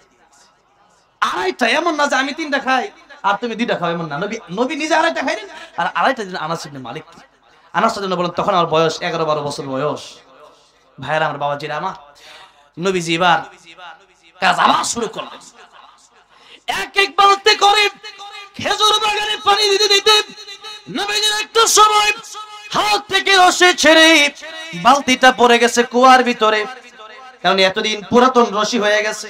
আড়াইটা, এমন না যে আমি 3টা খাই আর তুমি 2টা খাও, এমন না। নবী নিজে আড়াইটা খাইলেন আর আড়াইটা দিন আনাস ইবনে মালিককে। আনাস রাদিয়াল্লাহু বলেন তখন আমার বয়স 11-12 বছর বয়স। ভাইরা আমার, বাবাজিরা আমার, নবীজি এবার কাজ আবার শুরু করলেন। এক এক বালতি করে খেজুর বাগানে পানি দিতে দিতে নবীজির একটা সময় হাত থেকে রশি ছেড়ে বালতিটা পড়ে গেছে কুয়ার ভিতরে, কারণ এতদিন পুরাতন রশি হয়ে গেছে।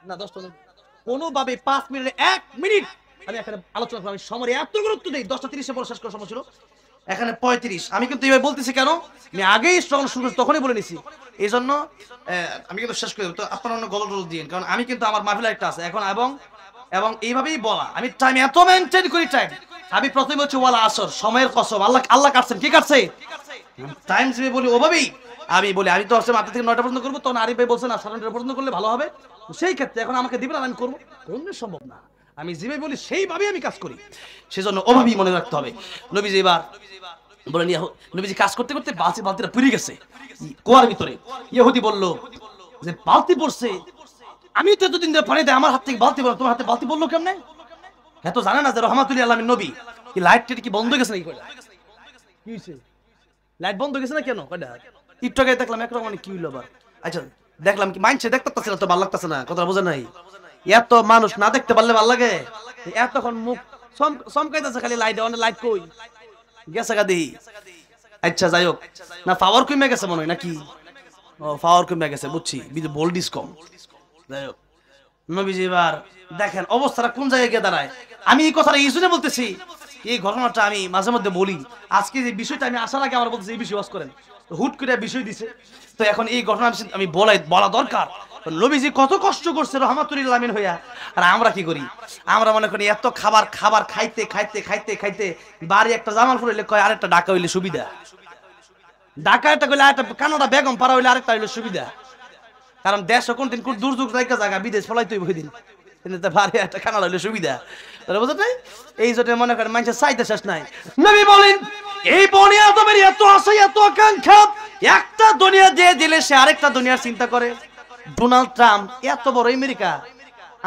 না 10টা কোনোভাবে 5 মিনিটে 1 মিনিট আমি এখানে আলোচনা করলাম। সময় এত গুরুত্ব দেই, 10টা 30-এ পরে শেষ করার সময় ছিল, এখানে 35। আমি কিন্তু এইভাবে বলতেছি কেন, আমি আগেই যখন শুরু তখনই বলে নিছি, এই জন্য আমি কিন্তু শেষ করে দেব। তো আপনারা অন্য গল্প দিন, কারণ আমি কিন্তু আমার মাহফিল একটা আছে এখন, এবং এইভাবেই বলা, আমি টাইম এত মেনটেন করি। টাইম আমি প্রথমে হচ্ছে ওয়ালা আসর, সময়ের কসম, আল্লাহ কাটছেন, কি কাটছে টাইম হিসেবে বলি, ওভাবেই আমি বলি। আমি তো হচ্ছে 8টা থেকে 9টা পর্যন্ত করবো, তখন আরিফ ভাই বলছেন 9:30 পর্যন্ত করলে ভালো হবে। সেই ক্ষেত্রে এখন আমাকে দিবেন আর আমি করবো, কোনদিন সম্ভব না। আমি যেভাবে বলি সেইভাবেই আমি কাজ করি, সেজন্য ওভাবেই মনে রাখতে হবে। নবীজি এবার বলেন, নবীজি কাজ করতে করতে বালতিটা পুড়ে গেছে কুয়ার ভিতরে। ইহুদি বলল যে বালতি পড়ছে, আমি তো এতদিন ধরে পানি দেয়, আমার হাত থেকে বালতি পড়লো, তোমার হাতে বালতি পড়লো কেমনে? এত জানে না যে রহমাতুল্লাহ আলামিন নবী। কি লাইট কি বন্ধ গেছে নাকি? কয়টা কি হইছে? লাইট বন্ধ গেছে না কেন? কয়টা একটু আগে দেখলাম একরকম, মানে কি হইলো আবার? আচ্ছা দেখলাম কি মাইনছে দেখতেছে না তো, ভালো লাগতেছে না, কথা বোঝে নাই। এত মানুষ না দেখতে পারলে ভালো লাগে? এতক্ষণ মুখ চমকাইতেছে খালি লাইট, অনেক লাইট কই গেছে গা দেহি। আচ্ছা যাই হোক, না পাওয়ার কমে গেছে মনে হয় নাকি? ও পাওয়ার কমে গেছে, বুঝছি, ভোল্টেজ কম। যাই হোক, নবীজি এবার দেখেন অবস্থাটা কোন জায়গায় গিয়ে দাঁড়ায়। আমি এই কথাটা এই জন্য বলতেছি, এই ঘটনাটা আমি মাঝে মধ্যে বলি। আজকে যে বিষয়টা আমি আসার আগে আমার বলতেছি এই বিষয় ওয়াজ করেন, হুট করে বিষয় দিছে, তো এখন এই ঘটনা আমি বলা দরকার। নবীজি কত কষ্ট করছে রহমাতুল্লিল আলামিন হইয়া, আর আমরা কি করি? আমরা মনে করি এত খাবার খাইতে খাইতে খাইতে খাইতে বাড়ি একটা জামালপুর হইলে কয় আরেকটা ঢাকা হইলে সুবিধা, ঢাকা একটা কইলে আরেকটা কানাডা বেগম পাড়া হইলে আরেকটা হইলে সুবিধা। কারণ দেশ কোন দিন দূর জায়গা বিদেশ ফলাইতে হইব দিন, কিন্তু বাড়ি একটা কানাডা হইলে সুবিধা, বুঝতে নাই? এই জন্য মনে করেন মানুষের চাইতে শেষ নাই। নবী বলেন এই বনি আদমের এত আশা এত আকাঙ্ক্ষা, একটা দুনিয়া দিয়ে দিলে সে আরেকটা দুনিয়ার চিন্তা করে। ডোনাল্ড ট্রাম্প এত বড় আমেরিকা,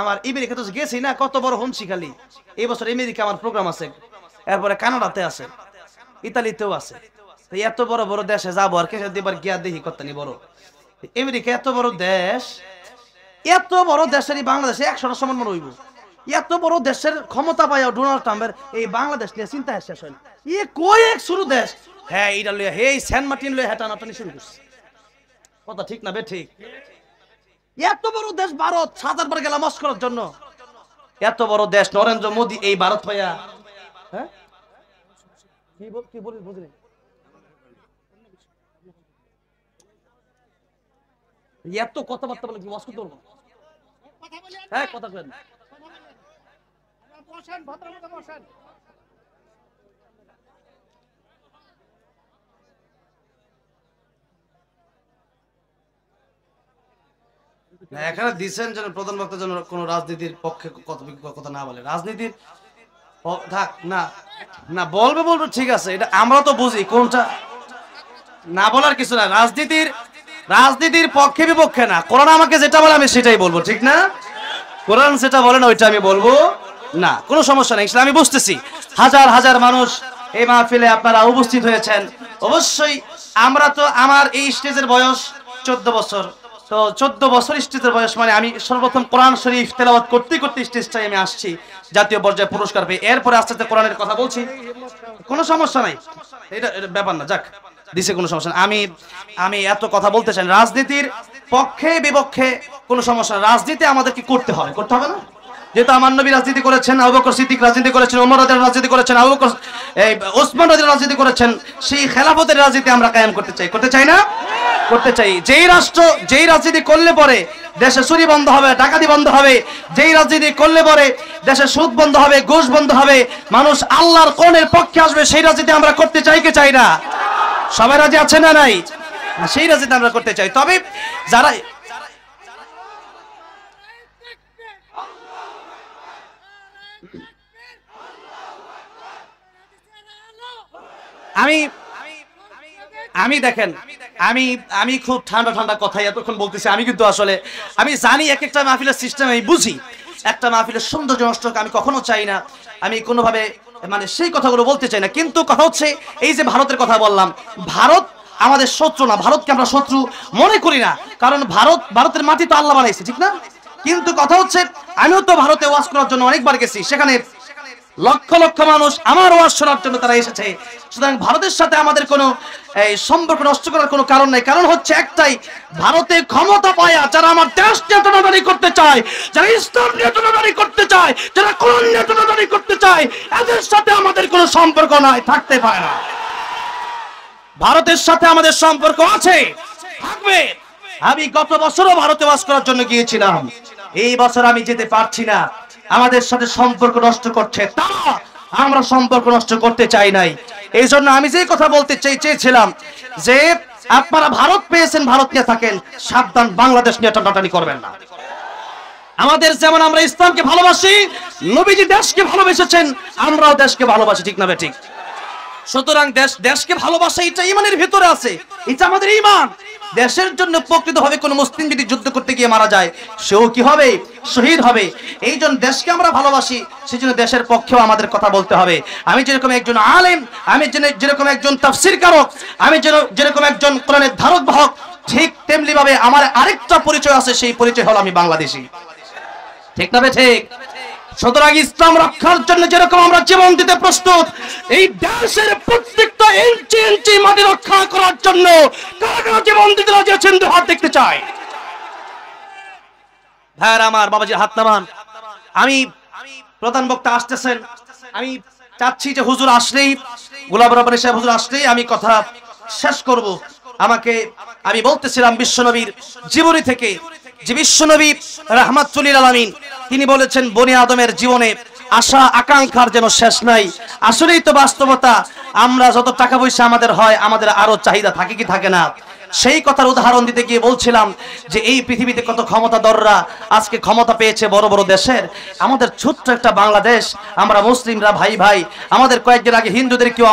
আমার আমেরিকা তো গেছি না, কত বড় হোমসি খালি। এই বছর আমেরিকা আমার প্রোগ্রাম আছে, এরপরে কানাডাতে আছে, ইতালিতেও আছে। এত বড় বড় দেশে যাবো আর কেসে দিবার গিয়া দেখি কত নি বড় আমেরিকা, এত বড় দেশ, এত বড় দেশেরই বাংলাদেশে 100টা সমান মনে হইব। এত বড় দেশের ক্ষমতা পাইয়া ডোনাল্ড ট্রাম্পের এই বাংলাদেশ নিয়ে চিন্তা শেষ হয় না। কই এক শুরু দেশ, হ্যাঁ এইটা লইয়া হে সেন্ট মার্টিন লইয়া হেটানাটানি শুরু করছে। কথা ঠিক না বে ঠিক? এত বড় দেশ ভারত, 1000 বার গেলাম মস্ক করার জন্য। এত বড় দেশ নরেন্দ্র মোদী এই ভারত পাইয়া, হ্যাঁ কি বলি বুঝলি? এত কথাবার্তা বলে কি ওয়াজ করতে পারবো? হ্যাঁ কথা বলেন। এখানে দিচ্ছেন যেন প্রধান বক্তা যেন কোন রাজনীতির পক্ষে কথা না বলে। রাজনীতির থাক না, না বলবে ঠিক আছে, এটা আমরা তো বুঝি কোনটা না বলার কিছু না। রাজনীতির পক্ষে বিপক্ষে না, কোরআন আমাকে যেটা বলে আমি সেটাই বলবো, ঠিক না? কোরআন যেটা বলে না ওইটা আমি বলবো না, কোনো সমস্যা নেই। আমি বুঝতেছি হাজার হাজার মানুষ এই মাহফিলে আপনারা উপস্থিত হয়েছেন। অবশ্যই আমরা তো, আমার এই স্টেজের বয়স 14 বছর, তো 14 বছর স্টেজের বয়স মানে আমি সর্বপ্রথম কোরআন শরীফ তেলাওয়াত করতে করতে স্টেজটাই আমি আসছি, জাতীয় পর্যায়ে পুরস্কার পেয়ে, এরপরে আস্তে আস্তে কোরআনের কথা বলছি, কোনো সমস্যা নাই, এটা ব্যাপার না, যাক দিছে, কোনো সমস্যা না। আমি এত কথা বলতে চাই, রাজনীতির পক্ষে বিপক্ষে কোনো সমস্যা না, রাজনীতি আমাদের কি করতে হবে না? যেহেতু আমার নবী রাজনীতি করেছেন, আবু বকর সিদ্দিক রাজনীতি করেছেন, ওমর রাদিয়াল্লাহু রাজনীতি করেছেন, ওসমান রাদিয়াল্লাহু রাজনীতি করেছেন, সেই খেলাফতের রাজনীতি আমরা কায়েম করতে চাই না? করতে চাই। যেই রাজনীতি করলে পরে দেশে চুরি বন্ধ হবে, ডাকাতি বন্ধ হবে, যেই রাজনীতি করলে পরে দেশে সুদ বন্ধ হবে, ঘুষ বন্ধ হবে, মানুষ আল্লাহর কোণের পক্ষে আসবে, সেই রাজনীতি আমরা করতে চাই কি চাই না? সবাই রাজি আছে না নাই? সেই রাজনীতি আমরা করতে চাই। তবে যারা আমি দেখেন, আমি খুব ঠান্ডা ঠান্ডা কথাই এতক্ষণ বলতেছি। আমি কিন্তু আসলে আমি জানি এক একটা মাহফিলের সিস্টেম আমি বুঝি। একটা মাহফিলের সৌন্দর্য নষ্ট আমি কখনো চাই না, আমি কোনোভাবে মানে সেই কথাগুলো বলতে চাই না। কিন্তু কথা হচ্ছে এই যে ভারতের কথা বললাম, ভারত আমাদের শত্রু না, ভারতকে আমরা শত্রু মনে করি না, কারণ ভারতের মাটি তো আল্লাহ বানাইছে, ঠিক না? কিন্তু কথা হচ্ছে আমিও তো ভারতে ওয়াজ করার জন্য অনেকবার গেছি, সেখানে লক্ষ লক্ষ মানুষ আমার ওয়াজ শোনার জন্য তারা এসেছে। সুতরাং ভারতের সাথে আমাদের কোনো সম্পর্ক নষ্ট করার কোনো কারণ নাই। কারণ হচ্ছে একটাই, ভারতে ক্ষমতা পায়া যারা আমার দেশ নিয়ে টানাটানি করতে চায়, যারা ইসলাম নিয়ে টানাটানি করতে চায়, যারা কোরআন নিয়ে টানাটানি করতে চায়, এদের সাথে আমাদের কোনো সম্পর্ক নাই, থাকতে পারে না। ভারতের সাথে আমাদের সম্পর্ক আছে, থাকবে। আমি গত বছরও ভারতে ওয়াজ করার জন্য গিয়েছিলাম, এই বছর আমি যেতে পারছি না। আমাদের সাথে সম্পর্ক নষ্ট করছে তারা, আমরা সম্পর্ক নষ্ট করতে চাই নাই। এই জন্য আমি যে কথা বলতে চেয়েছিলাম যে আপনারা ভারত পেয়েছেন, ভারত নিয়ে থাকেন, সাবধান বাংলাদেশ নিয়ে টানাটানি করবেন না। আমাদের যেমন আমরা ইসলামকে ভালোবাসি, নবীজি দেশকে ভালোবেসেছেন, আমরাও দেশকে ভালোবাসি, ঠিক না ঠিক? সুতরাং দেশকে ভালোবাসা এটা ইমানের ভিতরে আছে, এটা আমাদের ইমান। দেশের জন্য প্রকৃতভাবে কোন মুসলিম যদি যুদ্ধ করতে গিয়ে মারা যায়, সেও কি হবে? শহীদ হবে। এই জন্য দেশকে আমরা ভালোবাসি, সেই জন্য দেশের পক্ষেও আমাদের কথা বলতে হবে। আমি যেরকম একজন আলেম, আমি যেরকম একজন তাফসীর কারক, আমি যেরকম একজন কোরআনের ধারক বাহক, ঠিক তেমনি ভাবে আমার আরেকটা পরিচয় আছে, সেই পরিচয় হলো আমি বাংলাদেশী, ঠিক না ঠিক? সুতরাং ইসলাম রক্ষার জন্য যেরকম আমরা জীবন দিতে প্রস্তুত, এই দেশের প্রত্যেকটা ইঞ্চি ইঞ্চি মাটি রক্ষা করার জন্য কারা জীবন দিতে রাজি আছেন? হাত দেখতে চাই। ভাইরা আমার, বাবাজি হাত নামান। আমি প্রধান বক্তা আসতেছেন, আমি চাচ্ছি যে হুজুর আসলেই, গোলাম রব্বানী সাহেব হুজুর আসলেই আমি কথা শেষ করব। আমি বলতেছিলাম বিশ্বনবীর জীবনী থেকে, যে বিশ্বনবী রাহমাতুল লিল আলামিন তিনি বলেছেন বনি আদমের জীবনে আশা আকাঙ্ক্ষার যেন শেষ নাই। আসলেই তো বাস্তবতা, আমরা যত টাকা পয়সা আমাদের হয়, আমাদের আরো চাহিদা থাকে কি থাকে না? সেই কথার উদাহরণ দিতে গিয়ে বলছিলাম যে এই পৃথিবীতে কত ক্ষমতাধররা আজকে ক্ষমতা পেয়েছে বড় বড় দেশের, আমাদের ছোট্ট একটা বাংলাদেশ, আমরা মুসলিমরা ভাই ভাই, আমাদের কয়েকদিন আগে হিন্দুদেরকেও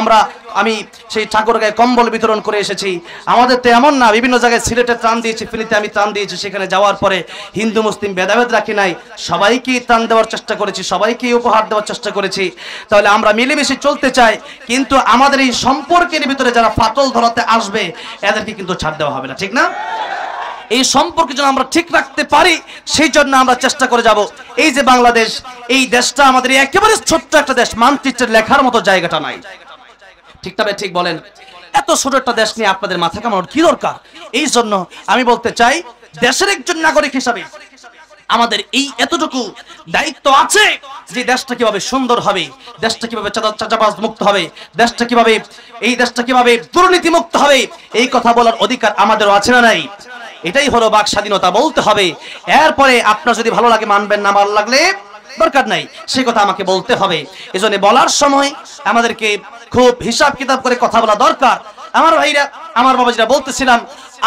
আমি সেই ঠাকুরগাঁয়ে কম্বল বিতরণ করে এসেছি। আমাদের তো এমন না, বিভিন্ন জায়গায় সিলেটে ত্রাণ দিয়েছি, ফেনীতে আমি ত্রাণ দিয়েছি, সেখানে যাওয়ার পরে হিন্দু মুসলিম ভেদাভেদ রাখি নাই, সবাইকে ত্রাণ দেওয়ার চেষ্টা করেছি, সবাইকে উপহার দেওয়ার চেষ্টা করেছি। তাহলে আমরা মিলেমিশে চলতে চাই, কিন্তু আমাদের এই সম্পর্কের ভিতরে যারা ফাটল ধরাতে আসবে, এদেরকে কিন্তু ছাড় দেওয়া হবে না, ঠিক না? এই সম্পর্ক যেন আমরা ঠিক রাখতে পারি, সেই জন্য আমরা চেষ্টা করে যাব। এই যে বাংলাদেশ, এই দেশটা আমাদের একেবারে ছোট্ট একটা দেশ, মানচিত্রের লেখার মতো জায়গাটা নাই, ঠিক তবে ঠিক বলেন? এত ছোট একটা দেশ নিয়ে আপনাদের মাথা কামানোর কি দরকার? এই জন্য আমি বলতে চাই, দেশের একজন নাগরিক হিসাবে আমাদের এই এতটুকু দায়িত্ব আছে যে দেশটা কিভাবে সুন্দর হবে, দেশটা কিভাবে চাঁদাবাজ মুক্ত হবে, এই দেশটা কিভাবে দুর্নীতি মুক্ত হবে, এই কথা বলার অধিকার আমাদেরও আছে না নাই? এটাই হলো বাক স্বাধীনতা, বলতে হবে। এরপরে আপনার যদি ভালো লাগে মানবেন, না ভালো লাগলে দরকার নাই, সেই কথা আমাকে বলতে হবে। এজন্য বলার সময় আমাদেরকে খুব হিসাব কিতাব করে কথা বলা দরকার। আমার ভাইরা, আমার বাবাজিরা, বলতেছিলাম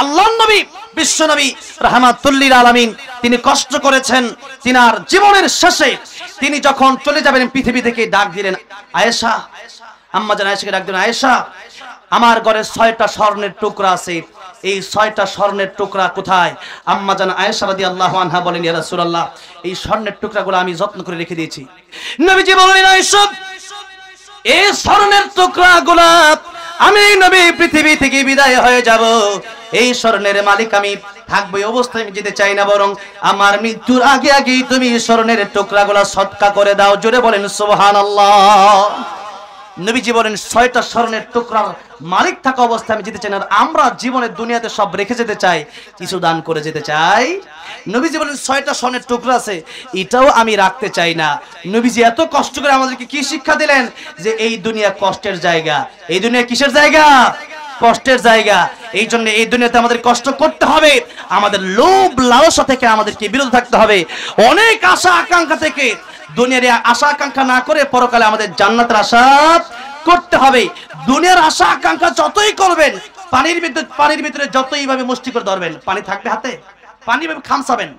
আল্লাহর নবী বিশ্ব নবী রাহমাতুল লিল আলামিন তিনি কষ্ট করেছেন। তিনার জীবনের শেষে তিনি যখন চলে যাবেন পৃথিবী থেকে, ডাক দিলেন আয়েশা, আম্মা জান আয়েশাকে ডাক দিলেন, আয়েশা আমার ঘরে 6টা স্বর্ণের টুকরা আছে, এই 6টা স্বর্ণের টুকরা কোথায়? আম্মা জান আয়েশা রাদিয়াল্লাহু আনহা বলেন, ইয়া রাসূলুল্লাহ, এই স্বর্ণের টুকরাগুলো আমি যত্ন করে রেখে দিয়েছি। নবীজি বললেন, আয়েশা এই স্বর্ণের টুকরাগুলো আমি নবী পৃথিবী থেকে বিদায় হয়ে যাব, এই স্বর্ণের মালিক আমি থাকবো, এই অবস্থায় আমি যেতে চাই না, বরং আমার মৃত্যুর আগে আগেই তুমি স্বর্ণের টুকরাগুলো সদকা করে দাও। জোরে বলেন সুবহানাল্লাহ। নবীজি বলেন 6টা স্বর্ণের টুকরার মালিক থাকা অবস্থায় আমি যেতে চাই না। আমরা জীবনের দুনিয়াতে সব রেখে যেতে চাই, কিছু দান করে যেতে চাই। নবীজি বলেন 6টা স্বর্ণের টুকরা আছে, এটাও আমি রাখতে চাই না। নবীজি এত কষ্ট করে আমাদেরকে কি শিক্ষা দিলেন? যে এই দুনিয়া কষ্টের জায়গা। এই দুনিয়া কিসের জায়গা? কষ্টের জায়গা। এই জন্য এই দুনিয়াতে আমাদের কষ্ট করতে হবে, আমাদের লোভ লালসা থেকে আমাদেরকে বিরত থাকতে হবে, অনেক আশা আকাঙ্ক্ষা থেকে। দুনিয়ার আশা আকাঙ্ক্ষা না করে পরকালে আমাদের জান্নাতের আশা করতে হবে। দুনিয়ার আশা আকাঙ্ক্ষা যতই করবেন, পানির ভিতরে যতই ভাবে মুষ্টি করে ধরবেন, পানি থাকবে হাতে? পানি ভাবে খামসাবেন,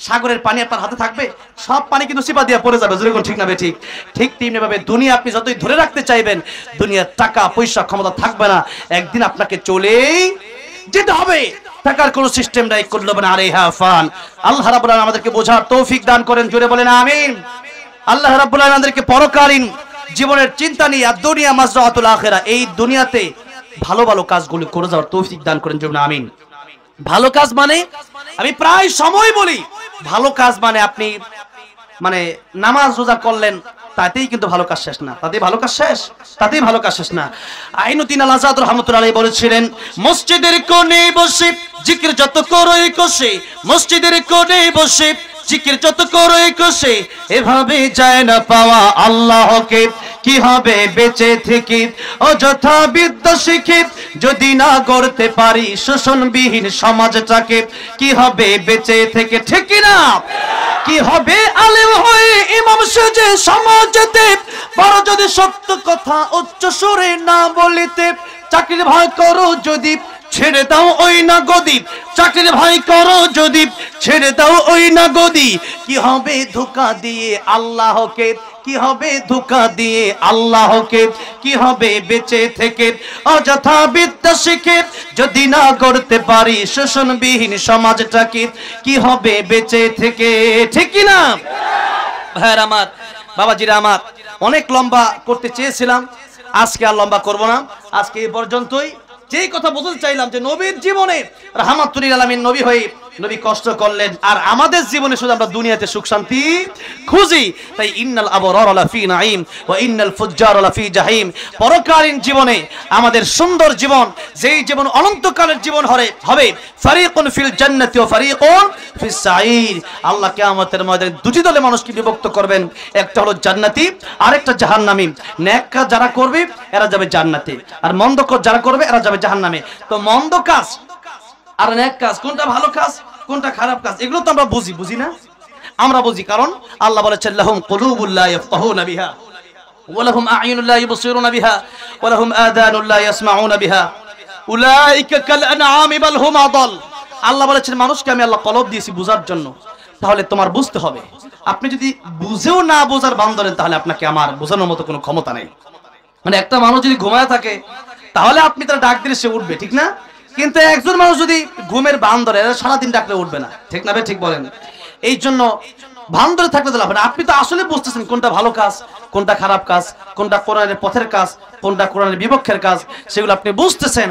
সাগরের পানি আপনার হাতে থাকবে? সব পানি কিন্তু চিপা দিয়ে পড়ে যাবে, যেরকম ঠিক না বে ঠিক? ঠিক তেমনি ভাবে দুনিয়া আপনি যতই ধরে রাখতে চাইবেন, দুনিয়ার টাকা পয়সা ক্ষমতা থাকবে না, একদিন আপনাকে চলেই যেতে হবে। টাকার কোনো সিস্টেম নাই, কুল্লুমান আলাইহা ফান। আল্লাহ রাব্বুল আলামিন আমাদেরকে বোঝার তৌফিক দান করেন, জোরে বলেন আমিন। আল্লাহ রাব্বুল আলামিন আমাদেরকে পরকালীন জীবনের চিন্তা নিয়ে আর দুনিয়া মাজরাতুল আখিরা, এই দুনিয়াতে ভালো ভালো কাজগুলো করে যাওয়ার তৌফিক দান করেন, জোরে আমিন। ভালো কাজ মানে আমি প্রায় সময় বলি, ভালো কাজ মানে আপনি মানে নামাজ রোজা করলেন, তাতেই কিন্তু ভালো কাজ শেষ না, তাতেই ভালো কাজ শেষ, তাতেই ভালো কাজ শেষ না। আইনুদ্দিন আল আজাদ রাহমাতুল্লাহ আলাইহি বলেছিলেন, মসজিদের কোণে বসে জিকির যত করোই কষে, মসজিদের কোণে বসে জিকির যত করোই কষে, এভাবে যায় না পাওয়া আল্লাহকে। কি হবে বেঁচে থেকে অযথা বিদ্যা শিখে, যদি না গড়তে পারি শোষণবিহীন সমাজটাকে? কি হবে বেঁচে থেকে, ঠিক না? কি হবে আলেম হয়ে ইমাম সেজে সমাজেতে, বড় যদি সত্য কথা উচ্চ সুরে না বলিতে? চাকরির ভয় করো যদি ছেড়ে দাও ওই না গদি, চাকরির ভয় করো যদি ছেড়ে দাও ওই না গদি। কি হবে ধোঁকা দিয়ে আল্লাহকে, কি হবে ধোঁকা দিয়ে আল্লাহকে? কি হবে বেঁচে থেকে অযথা বিদ্যা শিখে, যদি না গড়তে পারি শোষণবিহীন সমাজটাকে? কি হবে বেঁচে থেকে, ঠিক কি না? ভাইয়ের আমার, বাবাজিরা আমার, অনেক লম্বা করতে চেয়েছিলাম, আজকে আর লম্বা করব না, আজকে এই পর্যন্তই। যেই কথা বলতে চাইলাম যে নবীর জীবনে রাহমাতুল লিল আলামিন নবী হয়ে নবী কষ্ট করলেন, আর আমাদের জীবনে শুধু আমরা দুনিয়াতে সুখ শান্তি খুঁজি। তাই ইন্নাল আবরার লাফি নাঈম ওয়া ইন্নাল ফুজ্জার লাফি জাহিম, পরকালীন জীবনে আমাদের সুন্দর জীবন, যেই জীবন অনন্তকালের জীবন হবে, ফারিকুন ফিল জান্নাতি ওয়া ফারিকুন ফিস সাঈর। আল্লাহ কিয়ামতের ময়দানে দুটি দলে মানুষকে বিভক্ত করবেন, একটা হলো জান্নাতি, আরেকটা জাহান্নামী। নেক কাজ যারা করবে এরা যাবে জান্নাতে, আর মন্দ কাজ যারা করবে এরা যাবে জাহান্নামে। তো মন্দ কাজ আর নেক কাজ, কোনটা ভালো কাজ কোনটা খারাপ কাজ, এগুলো তো আমরা বুঝি না? আমরা বুঝি, কারণ আল্লাহ বলেছেন লাহুম কুলুবুল লা ইয়াফকাহুনা বিহা ওয়া লাহুম আ'য়ুনুল লা ইবসিরুনা বিহা ওয়া লাহুম আযানুল লা ইয়াসমাউনা বিহা উলাইকা কাল আনআমি বাল হুম আদাল। আল্লাহ বলেছেন মানুষকে আমি আল্লাহ কলব দিয়েছি বুঝার জন্য, তাহলে তোমার বুঝতে হবে। আপনি যদি বুঝেও না বোঝার বান ধরেন, তাহলে আপনাকে আমার বোঝানোর মতো কোনো ক্ষমতা নেই। মানে একটা মানুষ যদি ঘুমায় থাকে, তাহলে আপনি তার ডাক দিলে সে উঠবে, ঠিক না? কিন্তু একজন মানুষ যদি ঘুমের বান ধরে, সারাদিন ডাকলে উঠবে না, ঠিক না? ঠিক বলেন। এই জন্য ভান ধরে থাকলে তো লাভ না। আপনি তো আসলে বুঝতেছেন কোনটা ভালো কাজ কোনটা খারাপ কাজ, কোনটা কোরআনের পথের কাজ কোনটা কোরআনের বিপক্ষের কাজ, সেগুলো আপনি বুঝতেছেন।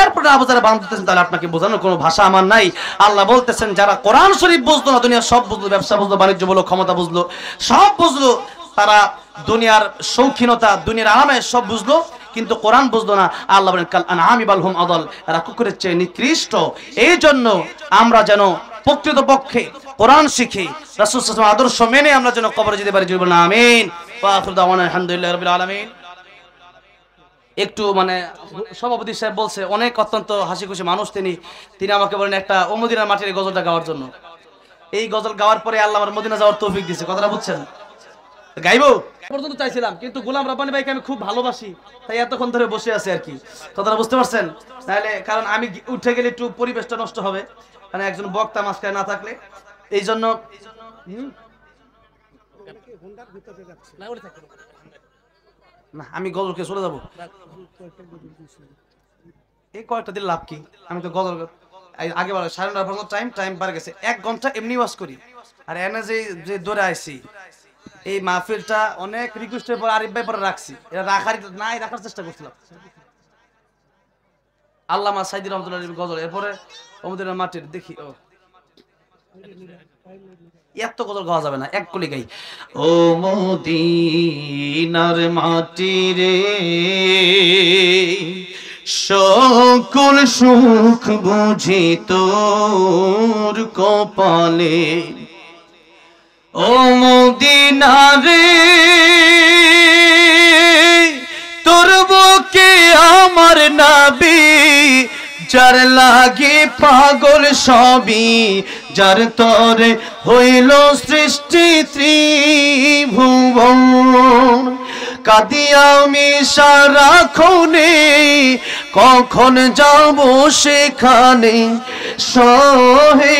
এরপরে আবার যারা বান ধরতেছেন, তাহলে আপনাকে বোঝানোর কোনো ভাষা আমার নাই। আল্লাহ বলতেছেন যারা কোরআন শরীফ বুঝলো না, দুনিয়া সব বুঝলো, ব্যবসা বুঝলো, বাণিজ্য বলো, ক্ষমতা বুঝলো, সব বুঝলো, তারা দুনিয়ার শৌখিনতা দুনিয়ার আরামে সব বুঝলো, কিন্তু কোরআন বুঝলো না। আল্লাহ বলেন কাল আনআমি বাল হুম আদাল, এরা কুকুরের চেয়ে নিকৃষ্ট। এই জন্য আমরা যেন প্রকৃতপক্ষে কোরআন শিখি, রাসূল সাল্লাল্লাহু আলাইহি ওয়াসাল্লাম আদর্শ মেনে আমরা যেন কবরে যেতে পারি। বলুন আমিন। ওয়া আখিরু দাওয়ানা আলহামদুলিল্লাহি রাব্বিল আলামিন। একটু মানে সভাপতি সাহেব বলছে, অনেক অত্যন্ত হাসি খুশি মানুষ তিনি আমাকে বলেন একটা ও মদিনার মাটির এই গজলটা গাওয়ার জন্য। এই গজল গাওয়ার পরে আল্লাহ আমার মদিনা যাওয়ার তৌফিক দিয়েছে। কথাটা বুঝছেন? গাইবো পর্যন্ত চাইছিলাম, কিন্তু গোলাম রাব্বানী ভাইকে আমি খুব ভালোবাসি, তাই এতক্ষণ ধরে বসে আছি আর কি। কথাটা বুঝতে পারছেন? তাহলে কারণ আমি উঠে গেলে একটু পরিবেশটা নষ্ট হবে, মানে একজন বক্তা মাঝখানে না থাকলে। এই জন্য না, আমি গজলকে চলে যাবো। এই কয়েকটা দিন লাভ কি? আমি তো গজল আগে বলো 9:30 টাইম পারে গেছে, 1 ঘন্টা এমনি ওয়াজ করি। আর এনে যে দৌড়ে আইছি, এই মাহফিলটা অনেক রিকোয়েস্টের পর আরিফ ভাই পরে রাখছি, এটা রাখার চেষ্টা করছিলাম। আল্লামা সাইদি রহমাতুল্লাহ গজল, এরপরে ওমদিনার মাটির দেখি ও এত গজল গাওয়া যাবে না, এক কলি গাই। ও মদিনার মাটি রে, সকল সুখ বুঝি তোর কপালে। ও মদিনা রে, তোর বুকে আমার নবী, যার লাগে পাগল সবই, যার তরে হইল সৃষ্টি ত্রিভুবন। কাঁদি আমি সারাক্ষণে, কখন যাব সেখানে, সহে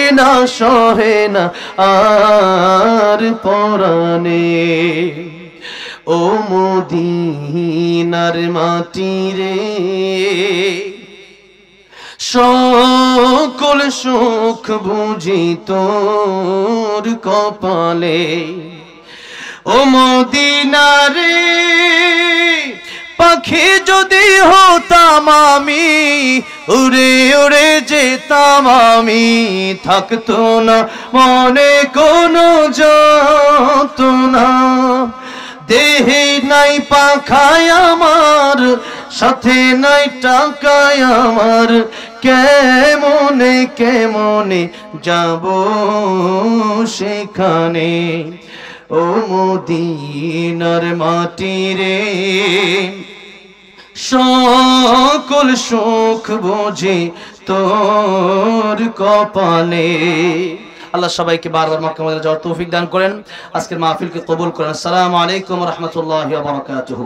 না আর পরাণে। ও মদিনার মাটি রে, সকল সুখ বুঝি তোর কপালে। ও মদিনা রে, পাখি যদি হতাম আমি, উড়ে উড়ে যেতাম আমি, থাকতো না মনে কোনো যন্ত্রণা। দেহে নাই পাখায় আমার, সাথে নাই টাকায় আমার, কেমনে কেমনে যাব সেখানে। ও মদিনার মাটি রে, সকল সুখ বোঝে তোর কপালে। আল্লাহ সবাইকে বারবার মক্কা মদিনা যাওয়ার তৌফিক দান করেন। আজকের মাহফিলকে কবুল করেন। আসসালামু আলাইকুম ওয়া রাহমাতুল্লাহি ওয়া বারাকাতুহু।